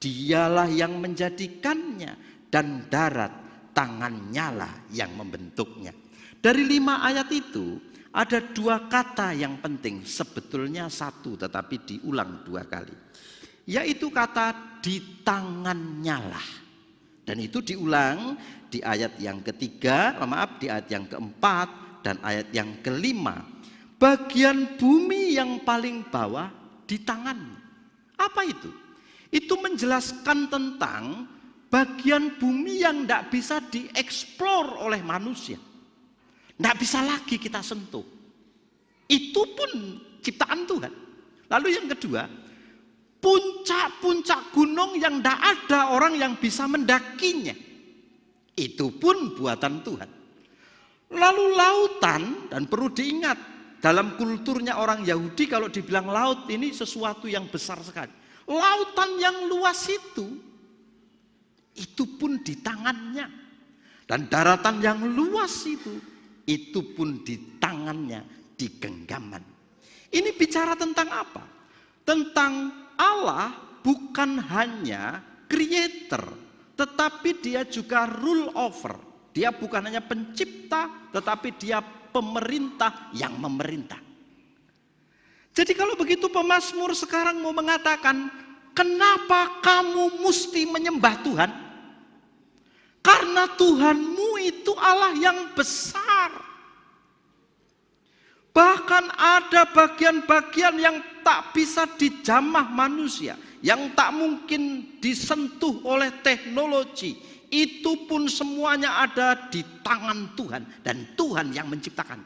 dialah yang menjadikannya. Dan darat, tangannya lah yang membentuknya. Dari 5 ayat itu ada 2 kata yang penting, sebetulnya 1 tetapi diulang 2 kali. Yaitu kata di tangannya lah. Dan itu diulang di ayat yang ketiga, di ayat yang keempat dan ayat yang kelima. Bagian bumi yang paling bawah di tangannya. Apa itu? Itu menjelaskan tentang bagian bumi yang tidak bisa dieksplor oleh manusia. Tidak bisa lagi kita sentuh. Itu pun ciptaan Tuhan. Lalu yang kedua, puncak-puncak gunung yang tidak ada orang yang bisa mendakinya. Itu pun buatan Tuhan. Lalu lautan, dan perlu diingat, dalam kulturnya orang Yahudi kalau dibilang laut ini sesuatu yang besar sekali. Lautan yang luas itu pun di tangannya. Dan daratan yang luas itu pun di tangannya, di genggaman. Ini bicara tentang apa? Tentang Allah bukan hanya creator, tetapi dia juga rule over. Dia bukan hanya pencipta, tetapi dia pemerintah yang memerintah. Jadi kalau begitu pemazmur sekarang mau mengatakan, kenapa kamu mesti menyembah Tuhan? Karena Tuhanmu itu Allah yang besar. Bahkan ada bagian-bagian yang tak bisa dijamah manusia, yang tak mungkin disentuh oleh teknologi. Itu pun semuanya ada di tangan Tuhan, dan Tuhan yang menciptakan.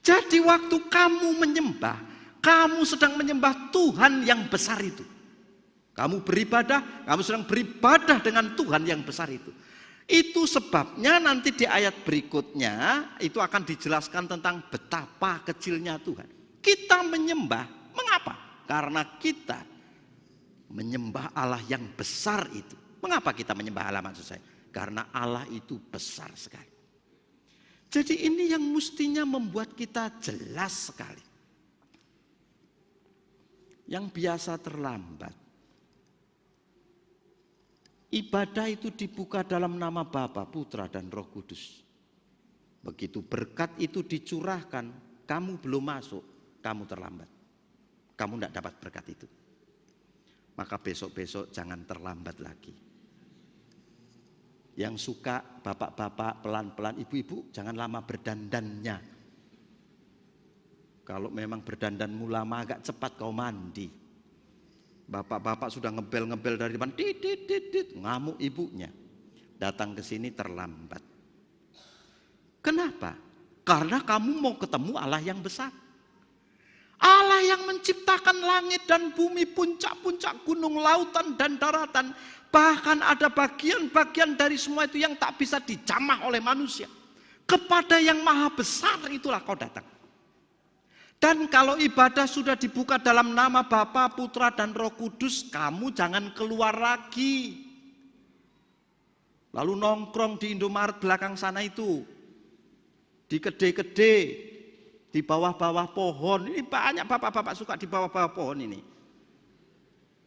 Jadi waktu kamu menyembah, kamu sedang menyembah Tuhan yang besar itu. Kamu beribadah, kamu sedang beribadah dengan Tuhan yang besar itu. Itu sebabnya nanti di ayat berikutnya itu akan dijelaskan tentang betapa kecilnya Tuhan. Kita menyembah, mengapa? Karena kita menyembah Allah yang besar itu. Mengapa kita menyembah Allah, maksud saya? Karena Allah itu besar sekali. Jadi ini yang mestinya membuat kita jelas sekali. Yang biasa terlambat. Ibadah itu dibuka dalam nama Bapa, Putra, dan Roh Kudus. Begitu berkat itu dicurahkan, kamu belum masuk, kamu terlambat. Kamu tidak dapat berkat itu. Maka besok-besok jangan terlambat lagi. Yang suka bapak-bapak pelan-pelan, ibu-ibu jangan lama berdandannya. Kalau memang berdandanmu lama agak cepat kau mandi. Bapak-bapak sudah ngebel-ngebel dari depan, dit, ngamuk ibunya. Datang ke sini terlambat. Kenapa? Karena kamu mau ketemu Allah yang besar. Allah yang menciptakan langit dan bumi, puncak-puncak gunung, lautan dan daratan. Bahkan ada bagian-bagian dari semua itu yang tak bisa dijamah oleh manusia. Kepada yang maha besar itulah kau datang. Dan kalau ibadah sudah dibuka dalam nama Bapa, Putra, dan Roh Kudus, kamu jangan keluar lagi. Lalu nongkrong di Indomaret belakang sana itu. Di kede-kede, di bawah-bawah pohon. Ini banyak bapak-bapak suka di bawah-bawah pohon ini.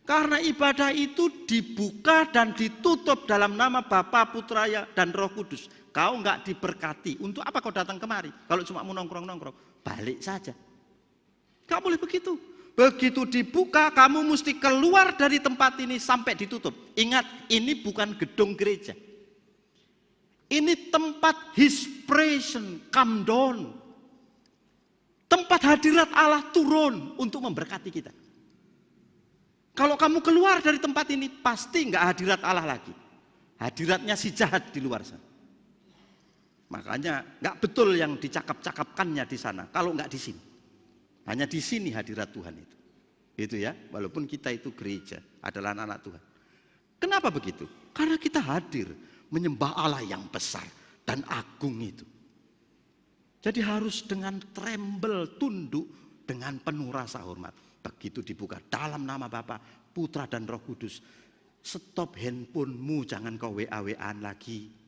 Karena ibadah itu dibuka dan ditutup dalam nama Bapa, Putra, dan Roh Kudus. Kau enggak diberkati. Untuk apa kau datang kemari? Kalau cuma mau nongkrong-nongkrong, balik saja. Gak boleh begitu. Begitu dibuka, kamu mesti keluar dari tempat ini sampai ditutup. Ingat, ini bukan gedung gereja. Ini tempat His presence come down. Tempat hadirat Allah turun untuk memberkati kita. Kalau kamu keluar dari tempat ini, pasti nggak hadirat Allah lagi. Hadiratnya si jahat di luar sana. Makanya nggak betul yang dicakap-cakapkannya di sana, kalau nggak di sini. Hanya di sini hadirat Tuhan itu. Itu ya, walaupun kita itu gereja, adalah anak-anak Tuhan. Kenapa begitu? Karena kita hadir menyembah Allah yang besar dan agung itu. Jadi harus dengan tremble, tunduk dengan penuh rasa hormat. Begitu dibuka dalam nama Bapa, Putra dan Roh Kudus. Stop handphonemu, jangan kau WA-WA-an lagi.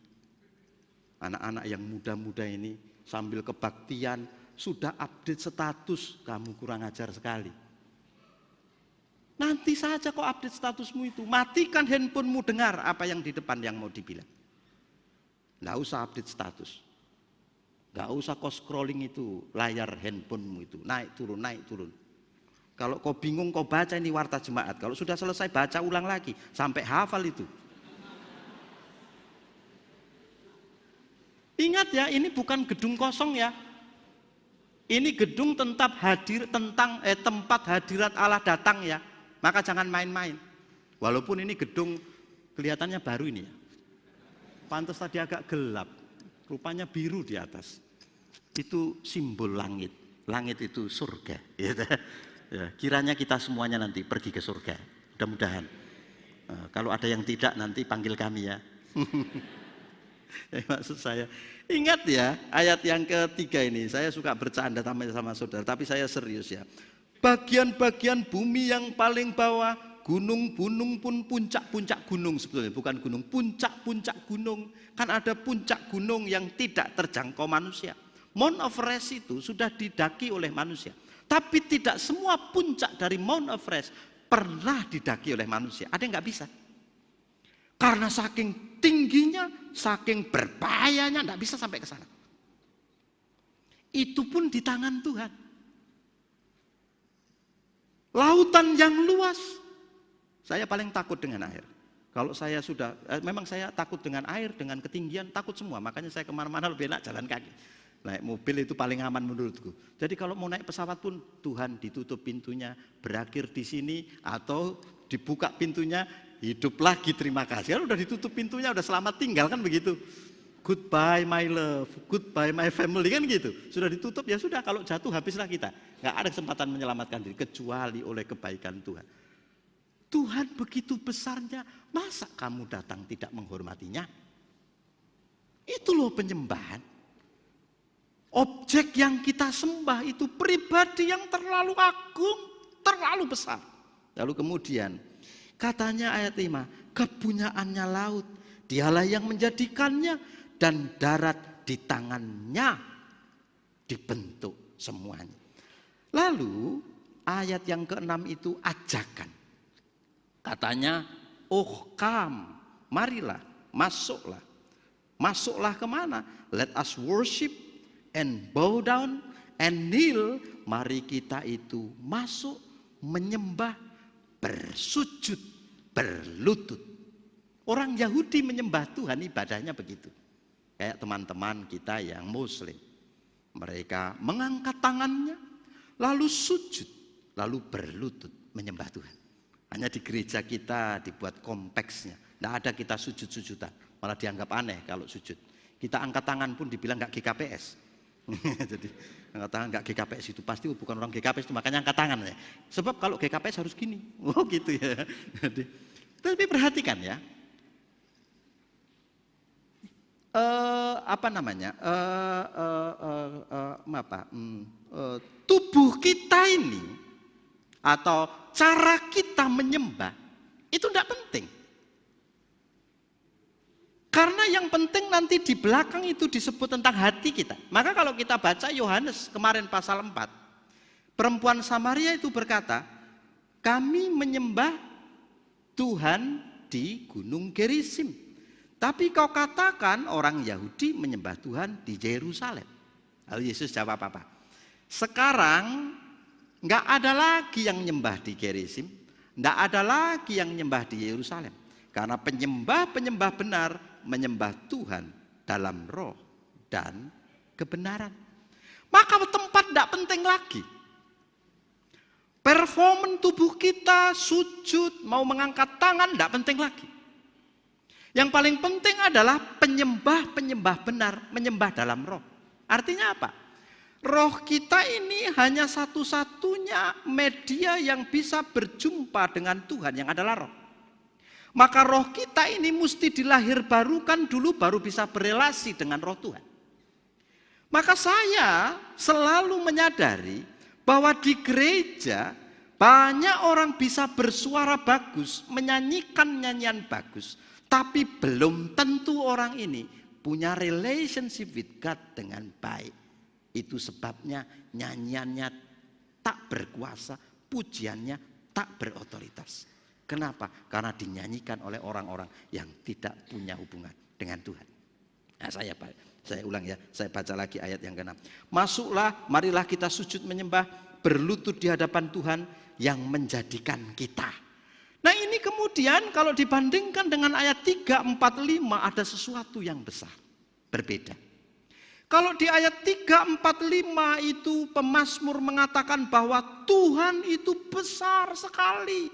Anak-anak yang muda-muda ini sambil kebaktian sudah update status, kamu kurang ajar sekali. Nanti saja kau update statusmu itu, matikan handphonemu, dengar apa yang di depan yang mau dibilang. Nggak usah update status, nggak usah kau scrolling itu layar handphonemu itu, naik turun. Kalau kau bingung kau baca ini warta jemaat, kalau sudah selesai baca ulang lagi sampai hafal itu. Ingat ya, ini bukan gedung kosong ya. Ini gedung tempat hadirat Allah datang ya. Maka jangan main-main. Walaupun ini gedung kelihatannya baru ini ya. Pantas tadi agak gelap. Rupanya biru di atas. Itu simbol langit. Langit itu surga. Ya, kiranya kita semuanya nanti pergi ke surga. Mudah-mudahan. Kalau ada yang tidak nanti panggil kami ya. Maksud saya, ingat ya ayat yang ketiga ini, saya suka bercanda sama saudara, tapi saya serius ya. Bagian-bagian bumi yang paling bawah, gunung-gunung pun puncak-puncak gunung sebetulnya, bukan gunung, puncak-puncak gunung. Kan ada puncak gunung yang tidak terjangkau manusia. Mount Everest itu sudah didaki oleh manusia. Tapi tidak semua puncak dari Mount Everest pernah didaki oleh manusia. Ada yang nggak bisa. Karena saking tingginya, saking berbahayanya, tidak bisa sampai ke sana. Itu pun di tangan Tuhan. Lautan yang luas, saya paling takut dengan air. Kalau saya sudah, memang saya takut dengan air, dengan ketinggian, takut semua. Makanya saya kemana-mana lebih enak jalan kaki. Naik mobil itu paling aman menurutku. Jadi kalau mau naik pesawat pun, Tuhan ditutup pintunya, berakhir di sini, atau dibuka pintunya, hidup lagi, terima kasih. Kalau udah ditutup pintunya, udah selamat tinggal kan begitu. Goodbye my love, goodbye my family kan gitu. Sudah ditutup ya sudah, kalau jatuh habislah kita. Gak ada kesempatan menyelamatkan diri kecuali oleh kebaikan Tuhan. Tuhan begitu besarnya, masa kamu datang tidak menghormatinya? Itu loh penyembahan. Objek yang kita sembah itu pribadi yang terlalu agung, terlalu besar. Lalu kemudian katanya ayat 5, kepunyaannya laut, dialah yang menjadikannya, dan darat di tangannya dibentuk semuanya. Lalu ayat yang ke-6 itu ajakan. Katanya, oh kam, marilah, masuklah. Masuklah kemana? Let us worship and bow down and kneel. Mari kita itu masuk, menyembah, bersujud, berlutut. Orang Yahudi menyembah Tuhan ibadahnya begitu. Kayak teman-teman kita yang Muslim. Mereka mengangkat tangannya, lalu sujud, lalu berlutut menyembah Tuhan. Hanya di gereja kita dibuat kompleksnya. Tidak ada kita sujud-sujudan, malah dianggap aneh kalau sujud. Kita angkat tangan pun dibilang nggak GKPS. Jadi angkat tangan nggak GKPS itu pasti bukan orang GKPS itu, makanya angkat tangan ya. Sebab kalau GKPS harus gini, oh gitu ya. Jadi, tapi perhatikan ya, tubuh kita ini atau cara kita menyembah itu tidak penting. Karena yang penting nanti di belakang itu disebut tentang hati kita. Maka kalau kita baca Yohanes kemarin pasal 4, perempuan Samaria itu berkata, kami menyembah Tuhan di Gunung Gerizim. Tapi kau katakan orang Yahudi menyembah Tuhan di Yerusalem. Lalu Yesus jawab apa? Sekarang nggak ada lagi yang nyembah di Gerizim, nggak ada lagi yang nyembah di Yerusalem. Karena penyembah-penyembah benar menyembah Tuhan dalam roh dan kebenaran. Maka tempat tidak penting lagi. Performan tubuh kita, sujud, mau mengangkat tangan tidak penting lagi. Yang paling penting adalah penyembah benar, menyembah dalam roh. Artinya apa? Roh kita ini hanya satu-satunya media yang bisa berjumpa dengan Tuhan, yang adalah roh. Maka roh kita ini mesti dilahirbarukan dulu baru bisa berelasi dengan roh Tuhan. Maka saya selalu menyadari bahwa di gereja banyak orang bisa bersuara bagus, menyanyikan nyanyian bagus, tapi belum tentu orang ini punya relationship with God dengan baik. Itu sebabnya nyanyiannya tak berkuasa, pujiannya tak berotoritas. Kenapa? Karena dinyanyikan oleh orang-orang yang tidak punya hubungan dengan Tuhan. Nah, saya ulang ya, saya baca lagi ayat yang ke-6. Masuklah, marilah kita sujud menyembah, berlutut di hadapan Tuhan yang menjadikan kita. Nah ini kemudian kalau dibandingkan dengan ayat 3, 4, 5 ada sesuatu yang besar, berbeda. Kalau di ayat 3, 4, 5 itu pemazmur mengatakan bahwa Tuhan itu besar sekali,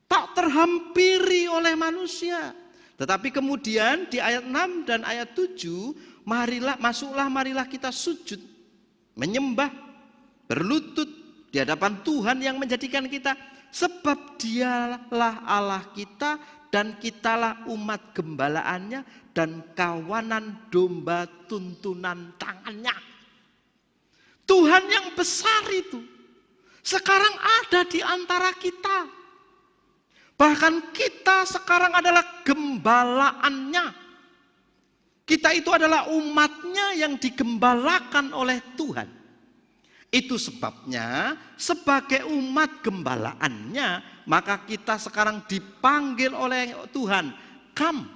tak terhampiri oleh manusia. Tetapi kemudian di ayat 6 dan ayat 7, marilah kita sujud, menyembah, berlutut di hadapan Tuhan yang menjadikan kita. Sebab dialah Allah kita dan kitalah umat gembalaannya dan kawanan domba tuntunan tangannya. Tuhan yang besar itu sekarang ada di antara kita. Bahkan kita sekarang adalah gembalaannya. Kita itu adalah umatnya yang digembalakan oleh Tuhan. Itu sebabnya sebagai umat gembalaannya, maka kita sekarang dipanggil oleh Tuhan. Come,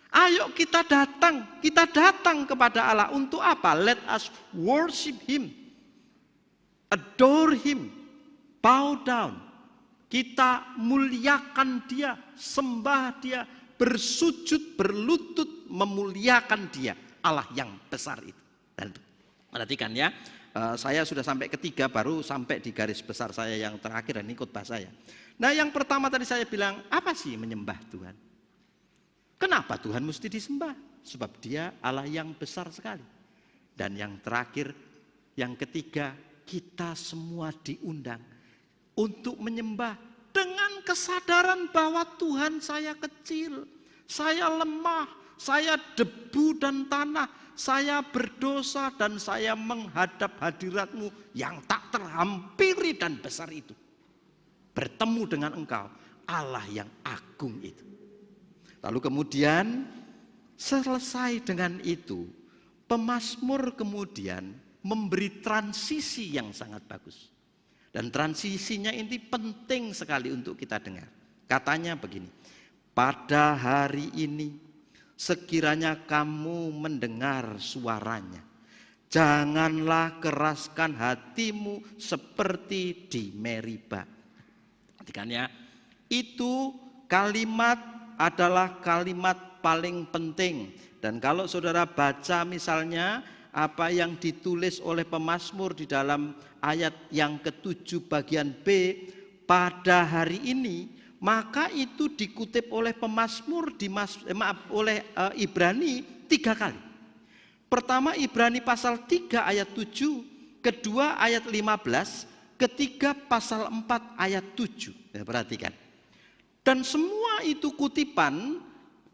ayo kita datang kepada Allah. Untuk apa? Let us worship Him, adore Him, bow down. Kita muliakan Dia, sembah Dia, bersujud, berlutut, memuliakan Dia, Allah yang besar itu. Dan perhatikan ya, saya sudah sampai ketiga, baru sampai di garis besar saya yang terakhir, dan ini khotbah saya. Nah yang pertama tadi saya bilang, apa sih menyembah Tuhan? Kenapa Tuhan mesti disembah? Sebab Dia Allah yang besar sekali. Dan yang terakhir, yang ketiga, kita semua diundang untuk menyembah dengan kesadaran bahwa Tuhan, saya kecil, saya lemah, saya debu dan tanah, saya berdosa dan saya menghadap hadirat-Mu yang tak terhampiri dan besar itu. Bertemu dengan Engkau, Allah yang agung itu. Lalu kemudian selesai dengan itu, pemazmur kemudian memberi transisi yang sangat bagus. Dan transisinya ini penting sekali untuk kita dengar. Katanya begini, pada hari ini sekiranya kamu mendengar suaranya, janganlah keraskan hatimu seperti di Meriba. Perhatikan ya, itu kalimat adalah kalimat paling penting. Dan kalau saudara baca misalnya apa yang ditulis oleh pemazmur di dalam ayat yang ke-7 bagian B, pada hari ini, maka itu dikutip oleh pemazmur oleh Ibrani 3 kali. Pertama Ibrani pasal 3 ayat 7, kedua ayat 15, ketiga pasal 4 ayat 7. Ya, perhatikan. Dan semua itu kutipan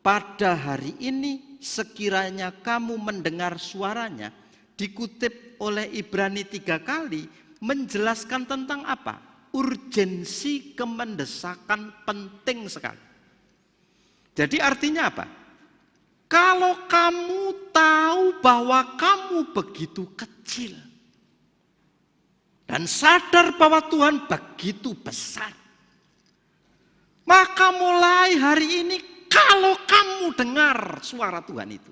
pada hari ini sekiranya kamu mendengar suaranya, dikutip oleh Ibrani 3 kali, menjelaskan tentang apa? Urgensi, kemendesakan penting sekali. Jadi artinya apa? Kalau kamu tahu bahwa kamu begitu kecil dan sadar bahwa Tuhan begitu besar, maka mulai hari ini kalau kamu dengar suara Tuhan itu,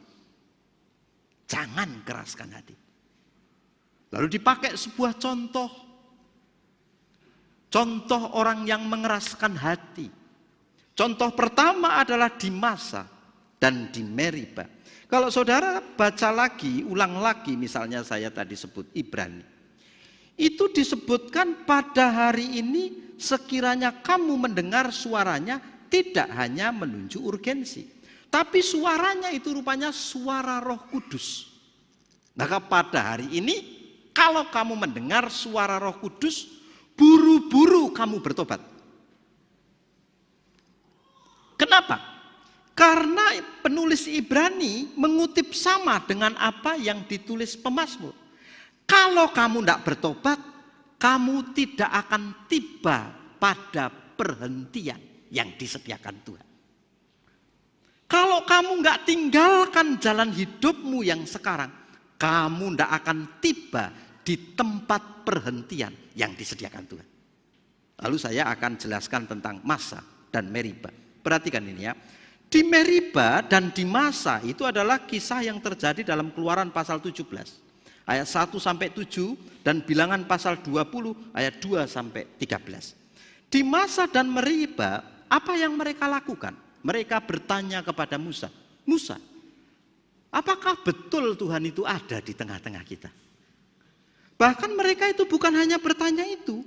jangan keraskan hati. Lalu dipakai sebuah contoh orang yang mengeraskan hati. Contoh pertama adalah di Masa dan di Meriba. Kalau saudara baca lagi, ulang lagi, misalnya saya tadi sebut Ibrani, itu disebutkan pada hari ini sekiranya kamu mendengar suaranya, tidak hanya menunjuk urgensi, tapi suaranya itu rupanya suara Roh Kudus. Maka pada hari ini, kalau kamu mendengar suara Roh Kudus, buru-buru kamu bertobat. Kenapa? Karena penulis Ibrani mengutip sama dengan apa yang ditulis pemazmur. Kalau kamu tidak bertobat, kamu tidak akan tiba pada perhentian yang disediakan Tuhan. Kalau kamu nggak tinggalkan jalan hidupmu yang sekarang, kamu tidak akan tiba di tempat perhentian yang disediakan Tuhan. Lalu saya akan jelaskan tentang Massa dan Meriba. Perhatikan ini ya. Di Meriba dan di Massa itu adalah kisah yang terjadi dalam Keluaran pasal 17 ayat 1 sampai 7 dan Bilangan pasal 20 ayat 2 sampai 13. Di Massa dan Meriba, apa yang mereka lakukan? Mereka bertanya kepada Musa, Musa, apakah betul Tuhan itu ada di tengah-tengah kita? Bahkan mereka itu bukan hanya bertanya itu,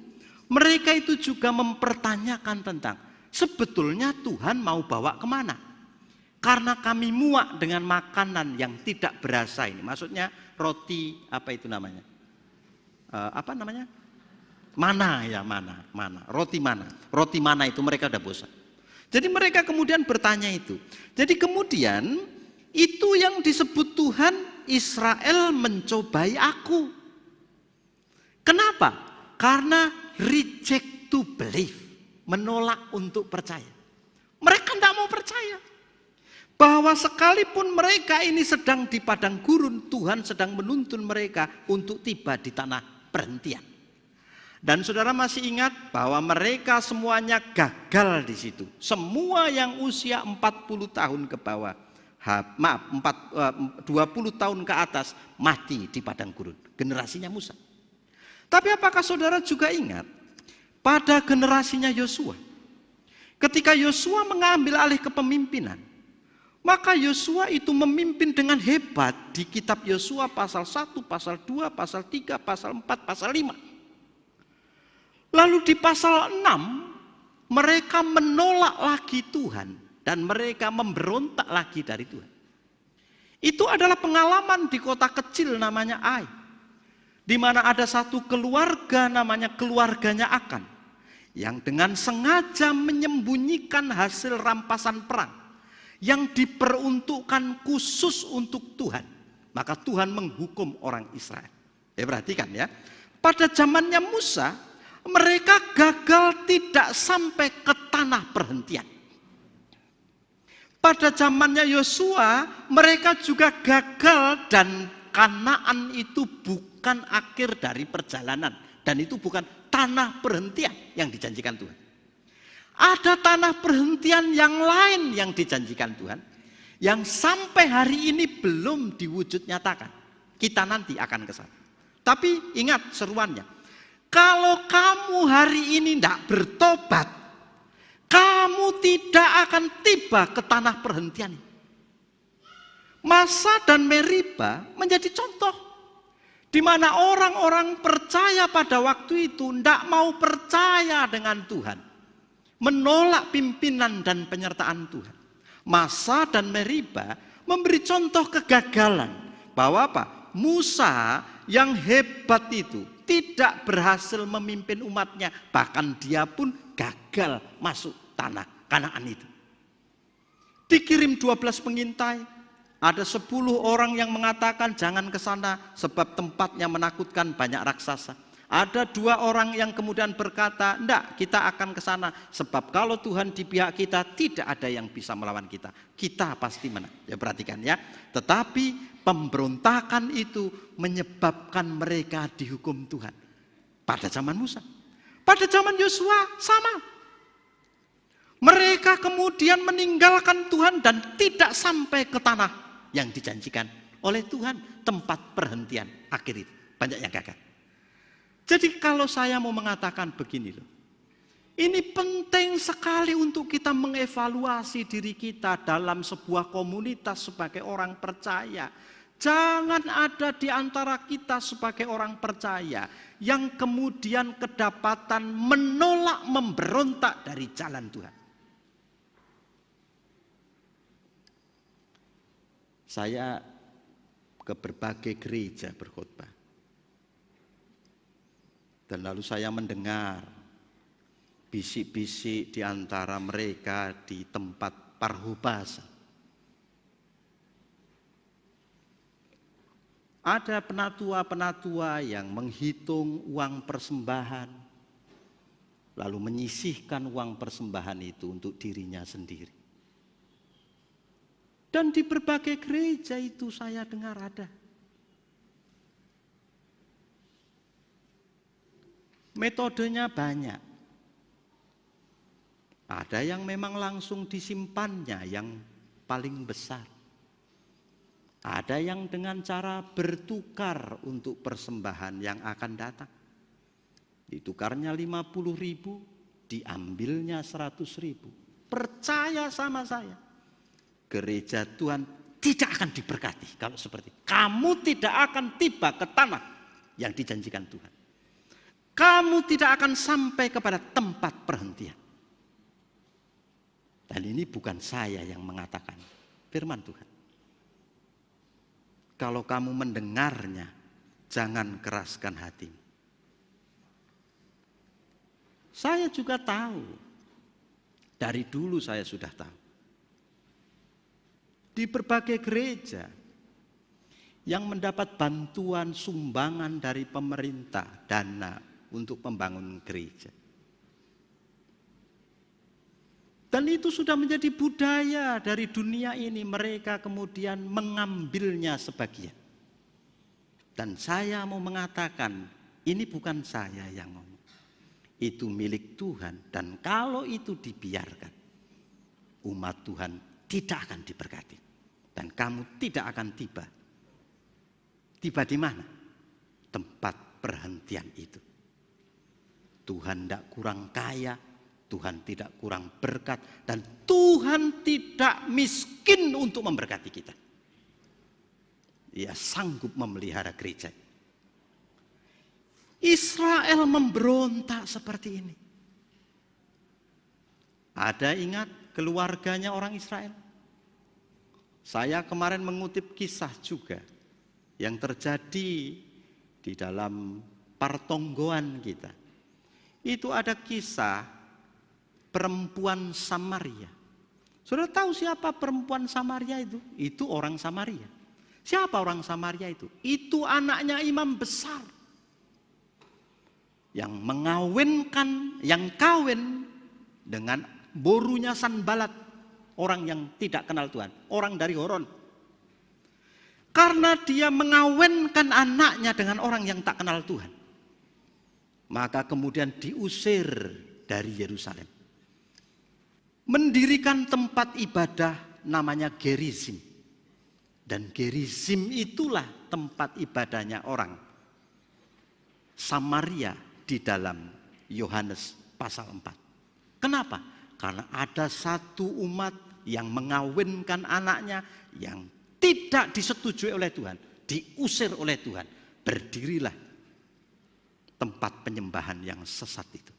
mereka itu juga mempertanyakan tentang sebetulnya Tuhan mau bawa kemana? Karena kami muak dengan makanan yang tidak berasa ini. Maksudnya roti, apa itu namanya? Mana ya, mana. Roti mana. Roti mana itu mereka udah bosan. Jadi mereka kemudian bertanya itu. Jadi kemudian itu yang disebut Tuhan, Israel mencobai aku. Kenapa? Karena reject to believe, menolak untuk percaya. Mereka tidak mau percaya bahwa sekalipun mereka ini sedang di padang gurun, Tuhan sedang menuntun mereka untuk tiba di tanah perhentian. Dan saudara masih ingat bahwa mereka semuanya gagal di situ. Semua yang usia 40 tahun ke bawah, 20 tahun ke atas mati di padang gurun. Generasinya Musa. Tapi apakah saudara juga ingat pada generasinya Yosua? Ketika Yosua mengambil alih kepemimpinan, maka Yosua itu memimpin dengan hebat di kitab Yosua pasal 1, pasal 2, pasal 3, pasal 4, pasal 5. Lalu di pasal 6 mereka menolak lagi Tuhan dan mereka memberontak lagi dari Tuhan. Itu adalah pengalaman di kota kecil namanya Ai, di mana ada satu keluarga namanya keluarganya Akan yang dengan sengaja menyembunyikan hasil rampasan perang yang diperuntukkan khusus untuk Tuhan. Maka Tuhan menghukum orang Israel. Perhatikan ya, pada zamannya Musa mereka gagal tidak sampai ke tanah perhentian. Pada zamannya Yosua mereka juga gagal dan Kanaan itu bukan akhir dari perjalanan dan itu bukan tanah perhentian yang dijanjikan Tuhan. Ada tanah perhentian yang lain yang dijanjikan Tuhan yang sampai hari ini belum diwujud nyatakan. Kita nanti akan ke sana. Tapi ingat seruannya. Kalau kamu hari ini tidak bertobat, kamu tidak akan tiba ke tanah perhentian. Massa dan Meriba menjadi contoh di mana orang-orang percaya pada waktu itu tidak mau percaya dengan Tuhan, menolak pimpinan dan penyertaan Tuhan. Massa dan Meriba memberi contoh kegagalan bahwa apa? Musa yang hebat itu tidak berhasil memimpin umatnya, bahkan dia pun gagal masuk tanah Kanaan itu. Dikirim 12 pengintai, ada 10 orang yang mengatakan jangan ke sana sebab tempatnya menakutkan, banyak raksasa. Ada 2 orang yang kemudian berkata, enggak, kita akan ke sana sebab kalau Tuhan di pihak kita tidak ada yang bisa melawan kita. Kita pasti menang. Ya perhatikan ya. Tetapi pemberontakan itu menyebabkan mereka dihukum Tuhan. Pada zaman Musa. Pada zaman Yosua sama. Mereka kemudian meninggalkan Tuhan dan tidak sampai ke tanah yang dijanjikan oleh Tuhan. Tempat perhentian akhir itu. Banyak yang gagal. Jadi kalau saya mau mengatakan begini loh. Ini penting sekali untuk kita mengevaluasi diri kita dalam sebuah komunitas sebagai orang percaya. Jangan ada di antara kita sebagai orang percaya yang kemudian kedapatan menolak, memberontak dari jalan Tuhan. Saya ke berbagai gereja berkhotbah. Dan lalu saya mendengar bisik-bisik di antara mereka di tempat parhubasa. Ada penatua-penatua yang menghitung uang persembahan, lalu menyisihkan uang persembahan itu untuk dirinya sendiri. Dan di berbagai gereja itu saya dengar ada. Metodenya banyak. Ada yang memang langsung disimpannya yang paling besar. Ada yang dengan cara bertukar untuk persembahan yang akan datang. Ditukarnya 50.000, diambilnya 100.000. Percaya sama saya, gereja Tuhan tidak akan diberkati kalau seperti itu. Kamu tidak akan tiba ke tanah yang dijanjikan Tuhan. Kamu tidak akan sampai kepada tempat perhentian. Dan ini bukan saya yang mengatakan, firman Tuhan. Kalau kamu mendengarnya, jangan keraskan hatimu. Saya juga tahu, dari dulu saya sudah tahu. Di berbagai gereja yang mendapat bantuan sumbangan dari pemerintah, dana untuk pembangunan gereja. Dan itu sudah menjadi budaya dari dunia ini, mereka kemudian mengambilnya sebagian. Dan saya mau mengatakan, ini bukan saya yang ngomong. Itu milik Tuhan, dan kalau itu dibiarkan, umat Tuhan tidak akan diberkati. Dan kamu tidak akan tiba. Tiba di mana? Tempat perhentian itu. Tuhan tidak kurang kaya, Tuhan tidak kurang berkat, dan Tuhan tidak miskin untuk memberkati kita. Dia sanggup memelihara gereja. Israel memberontak seperti ini. Ada ingat keluarganya orang Israel? Saya kemarin mengutip kisah juga yang terjadi di dalam pertonggoan kita. Itu ada kisah perempuan Samaria. Saudara tahu siapa perempuan Samaria itu? Itu orang Samaria. Siapa orang Samaria itu? Itu anaknya imam besar. Yang mengawinkan, yang kawin dengan borunya Sanbalat, orang yang tidak kenal Tuhan, orang dari Horon. Karena dia mengawinkan anaknya dengan orang yang tak kenal Tuhan, maka kemudian diusir dari Yerusalem. Mendirikan tempat ibadah namanya Gerizim. Dan Gerizim itulah tempat ibadahnya orang Samaria di dalam Yohanes pasal 4. Kenapa? Karena ada satu umat yang mengawinkan anaknya yang tidak disetujui oleh Tuhan, diusir oleh Tuhan. Berdirilah tempat penyembahan yang sesat itu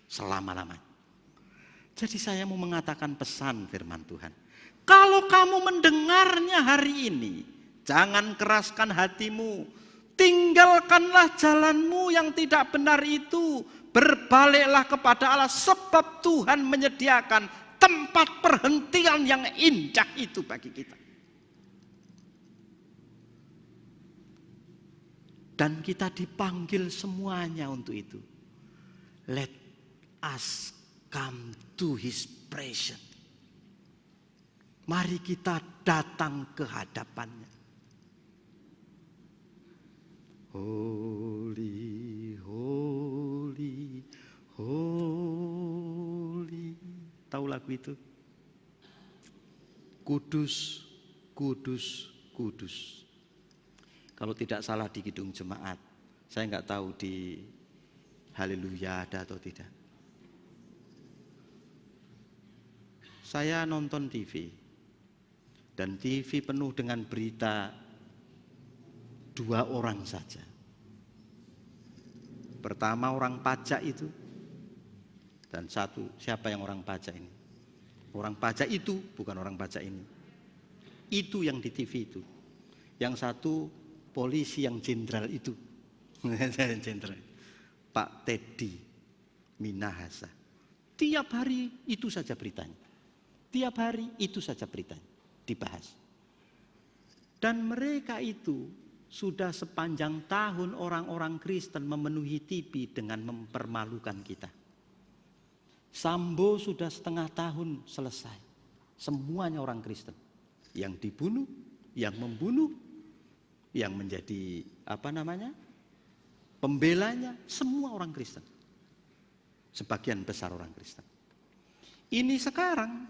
selama-lamanya. Jadi saya mau mengatakan pesan firman Tuhan. Kalau kamu mendengarnya hari ini, jangan keraskan hatimu. Tinggalkanlah jalanmu yang tidak benar itu. Berbaliklah kepada Allah, sebab Tuhan menyediakan tempat perhentian yang indah itu bagi kita. Dan kita dipanggil semuanya untuk itu. Let us come to His presence. Mari kita datang ke hadapannya. Holy, holy, holy. Tahu lagu itu? Kudus, kudus, kudus. Kalau tidak salah di Kidung Jemaat. Saya nggak tahu di Haleluya ada atau tidak. Saya nonton TV. Dan TV penuh dengan berita 2 orang saja. Pertama orang pajak itu. Dan satu, siapa yang orang pajak ini? Orang pajak itu bukan orang pajak ini. Itu yang di TV itu. Yang satu polisi yang jenderal itu. Jenderal. Pak Teddy Minahasa. Tiap hari itu saja beritanya. Tiap hari itu saja beritanya dibahas. Dan mereka itu sudah sepanjang tahun orang-orang Kristen memenuhi TV dengan mempermalukan kita. Sambo sudah setengah tahun selesai. Semuanya orang Kristen. Yang dibunuh, yang membunuh, yang menjadi pembelanya, semua orang Kristen. Sebagian besar orang Kristen. Ini sekarang,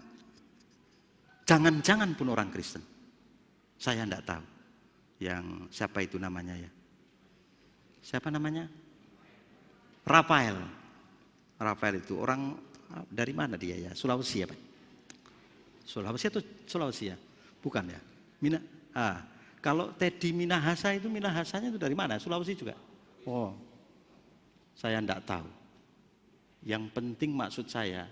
jangan-jangan pun orang Kristen. Saya tidak tahu. Yang siapa itu namanya ya? Siapa namanya? Rafael. Rafael itu orang dari mana dia ya? Sulawesi ya Pak? Sulawesi atau Sulawesi ya? Bukan ya? Kalau Teddy Minahasa itu Minahasanya itu dari mana? Sulawesi juga? Oh, saya tidak tahu. Yang penting maksud saya,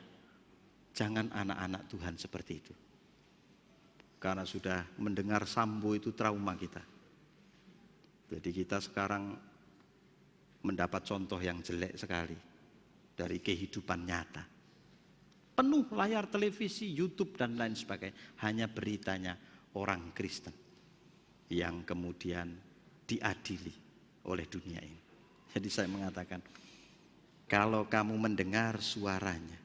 jangan anak-anak Tuhan seperti itu. Karena sudah mendengar Sambo itu trauma kita. Jadi kita sekarang mendapat contoh yang jelek sekali dari kehidupan nyata. Penuh layar televisi, YouTube dan lain sebagainya. Hanya beritanya orang Kristen yang kemudian diadili oleh dunia ini. Jadi saya mengatakan, kalau kamu mendengar suaranya,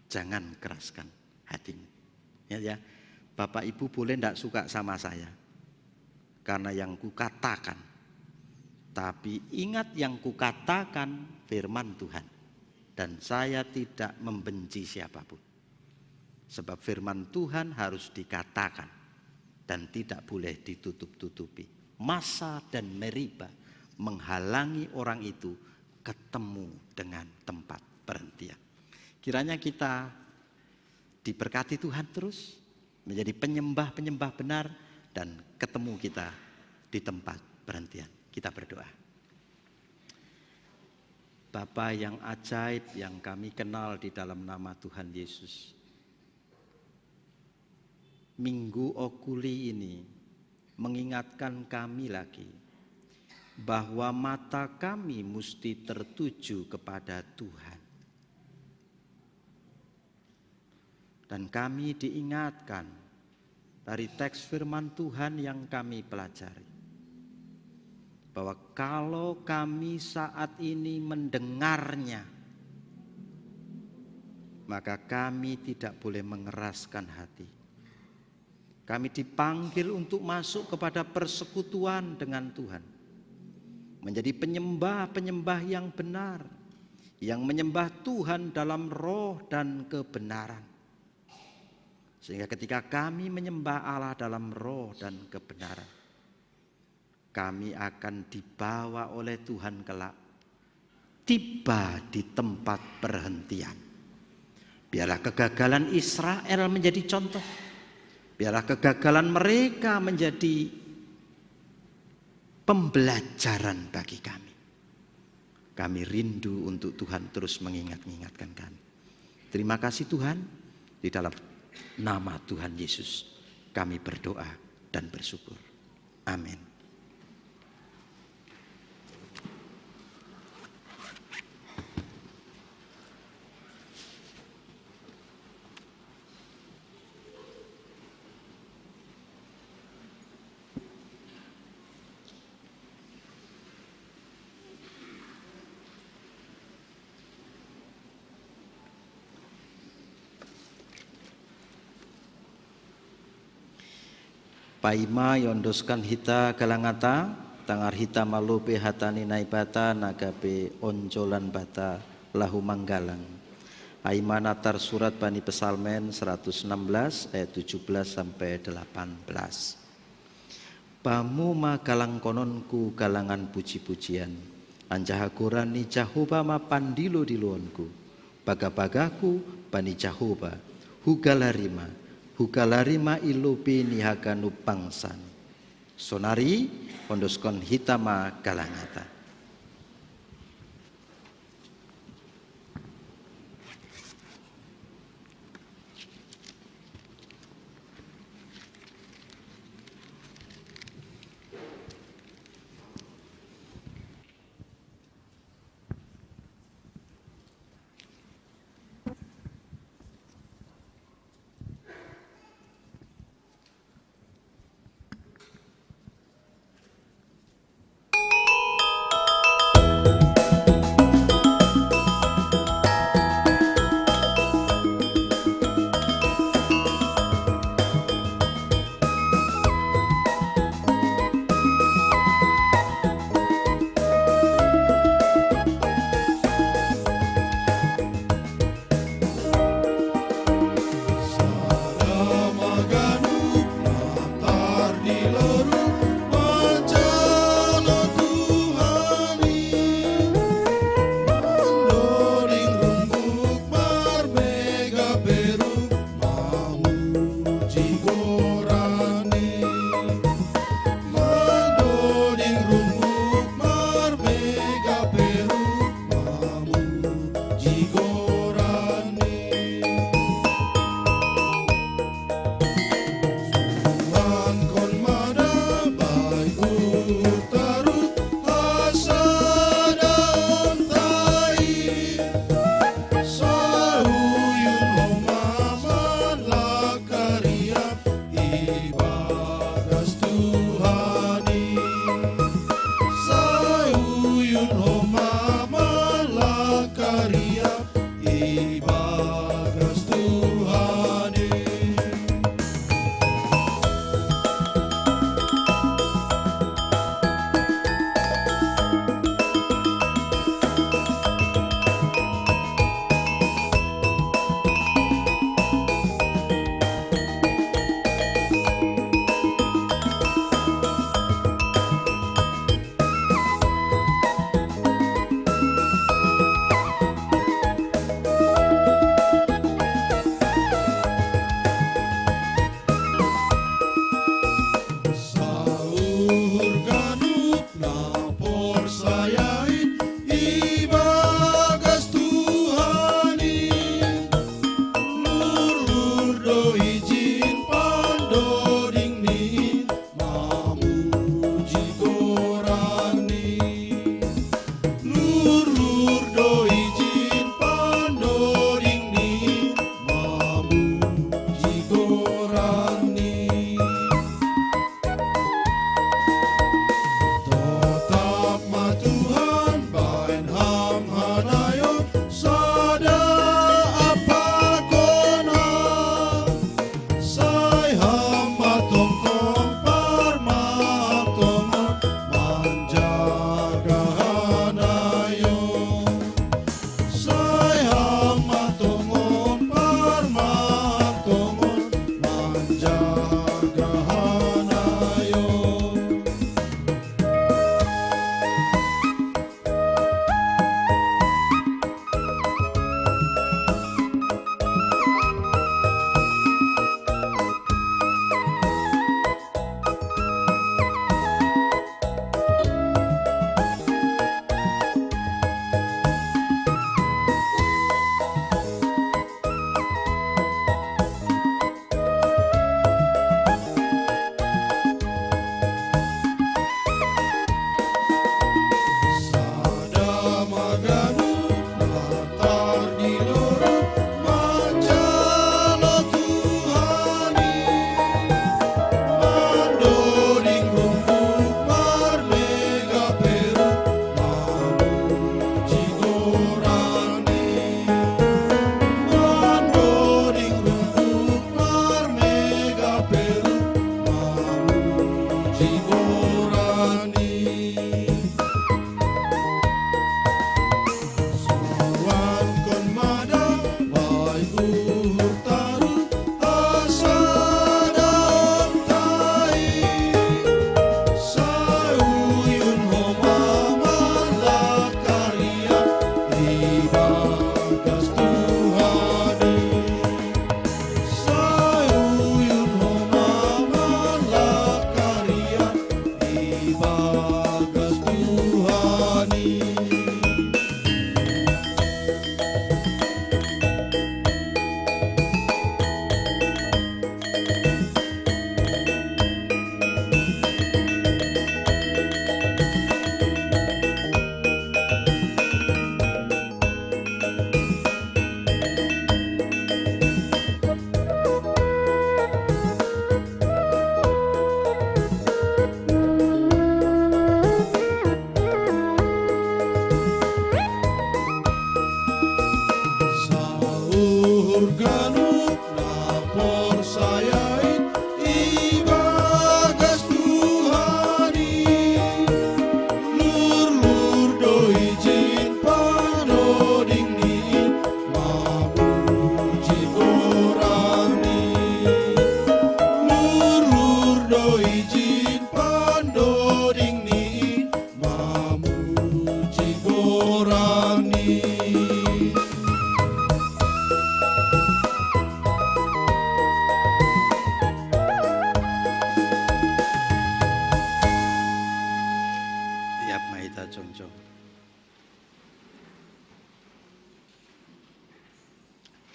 jangan keraskan hatimu. Ya, Bapak Ibu boleh tidak suka sama saya karena yang kukatakan, tapi ingat yang kukatakan firman Tuhan, dan saya tidak membenci siapapun. Sebab firman Tuhan harus dikatakan dan tidak boleh ditutup-tutupi. Masa dan Meriba menghalangi orang itu ketemu dengan tempat perhentian. Kiranya kita diberkati Tuhan terus, menjadi penyembah-penyembah benar, dan ketemu kita di tempat perhentian. Kita berdoa. Bapa yang ajaib yang kami kenal di dalam nama Tuhan Yesus, Minggu Okuli ini mengingatkan kami lagi bahwa mata kami mesti tertuju kepada Tuhan. Dan kami diingatkan dari teks firman Tuhan yang kami pelajari, bahwa kalau kami saat ini mendengarnya, maka kami tidak boleh mengeraskan hati. Kami dipanggil untuk masuk kepada persekutuan dengan Tuhan, menjadi penyembah-penyembah yang benar, yang menyembah Tuhan dalam roh dan kebenaran. Sehingga ketika kami menyembah Allah dalam roh dan kebenaran, kami akan dibawa oleh Tuhan kelak tiba di tempat perhentian. Biarlah kegagalan Israel menjadi contoh. Biarlah kegagalan mereka menjadi pembelajaran bagi kami. Kami rindu untuk Tuhan terus mengingat-ingatkan kami. Terima kasih Tuhan, di dalam nama Tuhan Yesus kami berdoa dan bersyukur. Amin. Paima yondoskan hita galangata, tangar hita malupe hatani naibata, nagabe onjolan bata lahu manggalang. Aima natar surat Bani Pesalmen 116 ayat 17 sampai 18. Pamu ma galang kononku galangan puji-pujian, anjahakuran ni Jahoba ma pandilo diluonku, baga-bagaku Bani Jahoba, hugalarima ilupi nihaganu pangsan. Sonari ondoskon hitama galangata. jigorani mendoning rumput marmega peru mamu jigorani Tuhan kon madabai utarut hasadam tai Sauyun homaman lakaria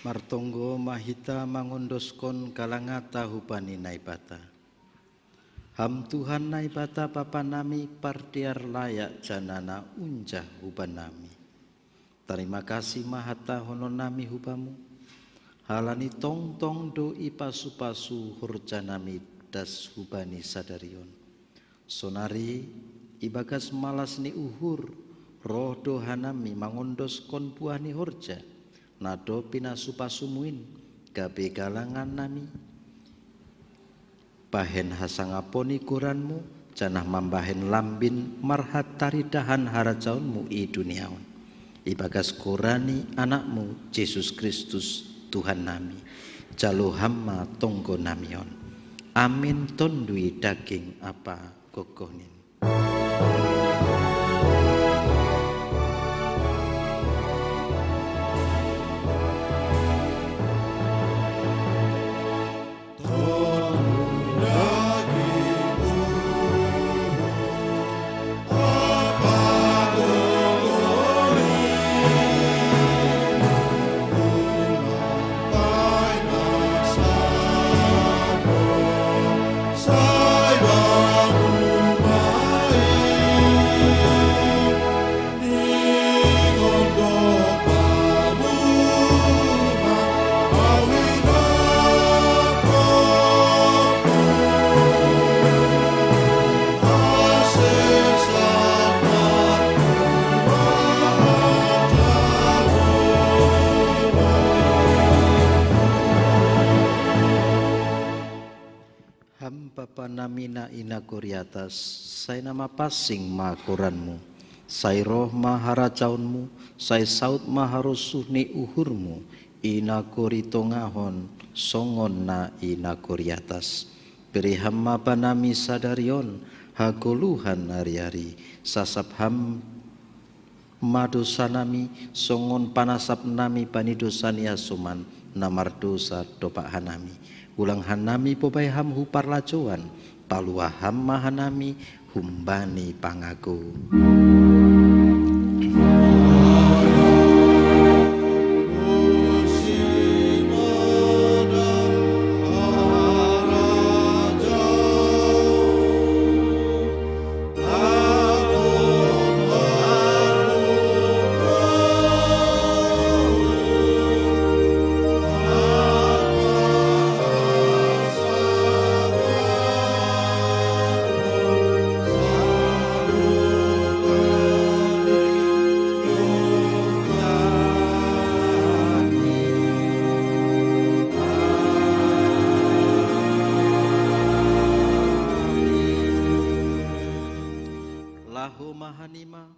Martonggo mahita mangondoskon kalangata hupani naibata. Ham Tuhan naibata papa nami partiar layak janana unjah huban nami. Terima kasih mahata honon nami hubamu. Halani tong tong do ipasu-pasu hurjanami das hubani sadarion. Sonari ibagas malas ni uhur roh dohanami mangondoskon buahni hurja. Nado pinasupasumuin gabe galangan nami bahen hasangaponi kuranmu janah mambahen lambin marhat taridahan harajaunmu i duniaun ibagas kurani anakmu Yesus Kristus Tuhan nami jalo hamma tonggo namion amin tondui daging apa gogonin. Namina ina kuriatas, saya nama pasing makuranmu, saya roh maharajaunmu, saya saut maharusuh ni uhurmu, ina kuritongahon, songon na ina kuriatas. Beri hamma panami sadarion, hagoluhan hari-hari, sasap ham madosanami, songon panasap nami panidosani asuman, namar dosa dopak hanami. Ulang hanami pobai ham hupar lacuan, palua ham mahanami humbani pangaku.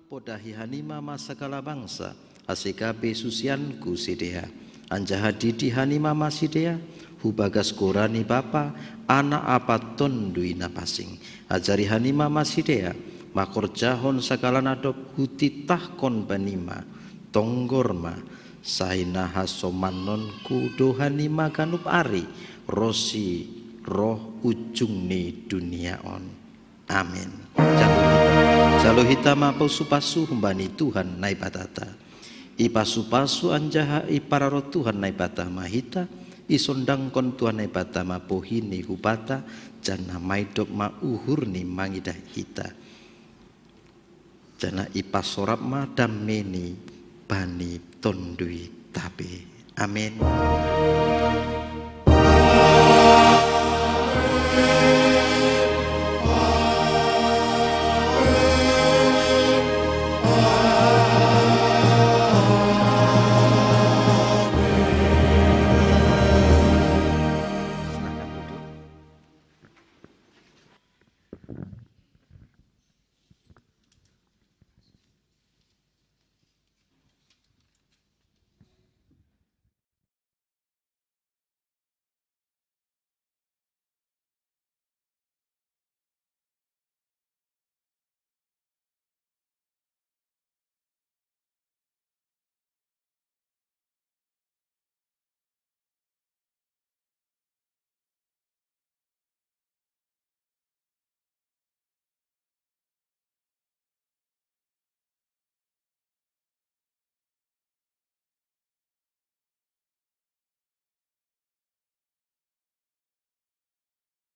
Podahi hanima masakala bangsa asikabe susianku sidea anjaha didi hanima masidea hubagas kurani bapa anak apa tondui napasing ajari hanima masidea makor jahon sakala nadop hutitah kon banima tonggorma saina hasomanon kudo hanima kanup ari rosi roh ujung ni dunia on amin. Jalo hitama pasupasu humbani Tuhan naipatata ipasupasu anjaha ipararo Tuhan naipata mahita isondang kon Tuhan naipata mapohini hupata jana maidop ma uhurni mangidah hita jana ipasorap ma dameni bani tondui tabe amin.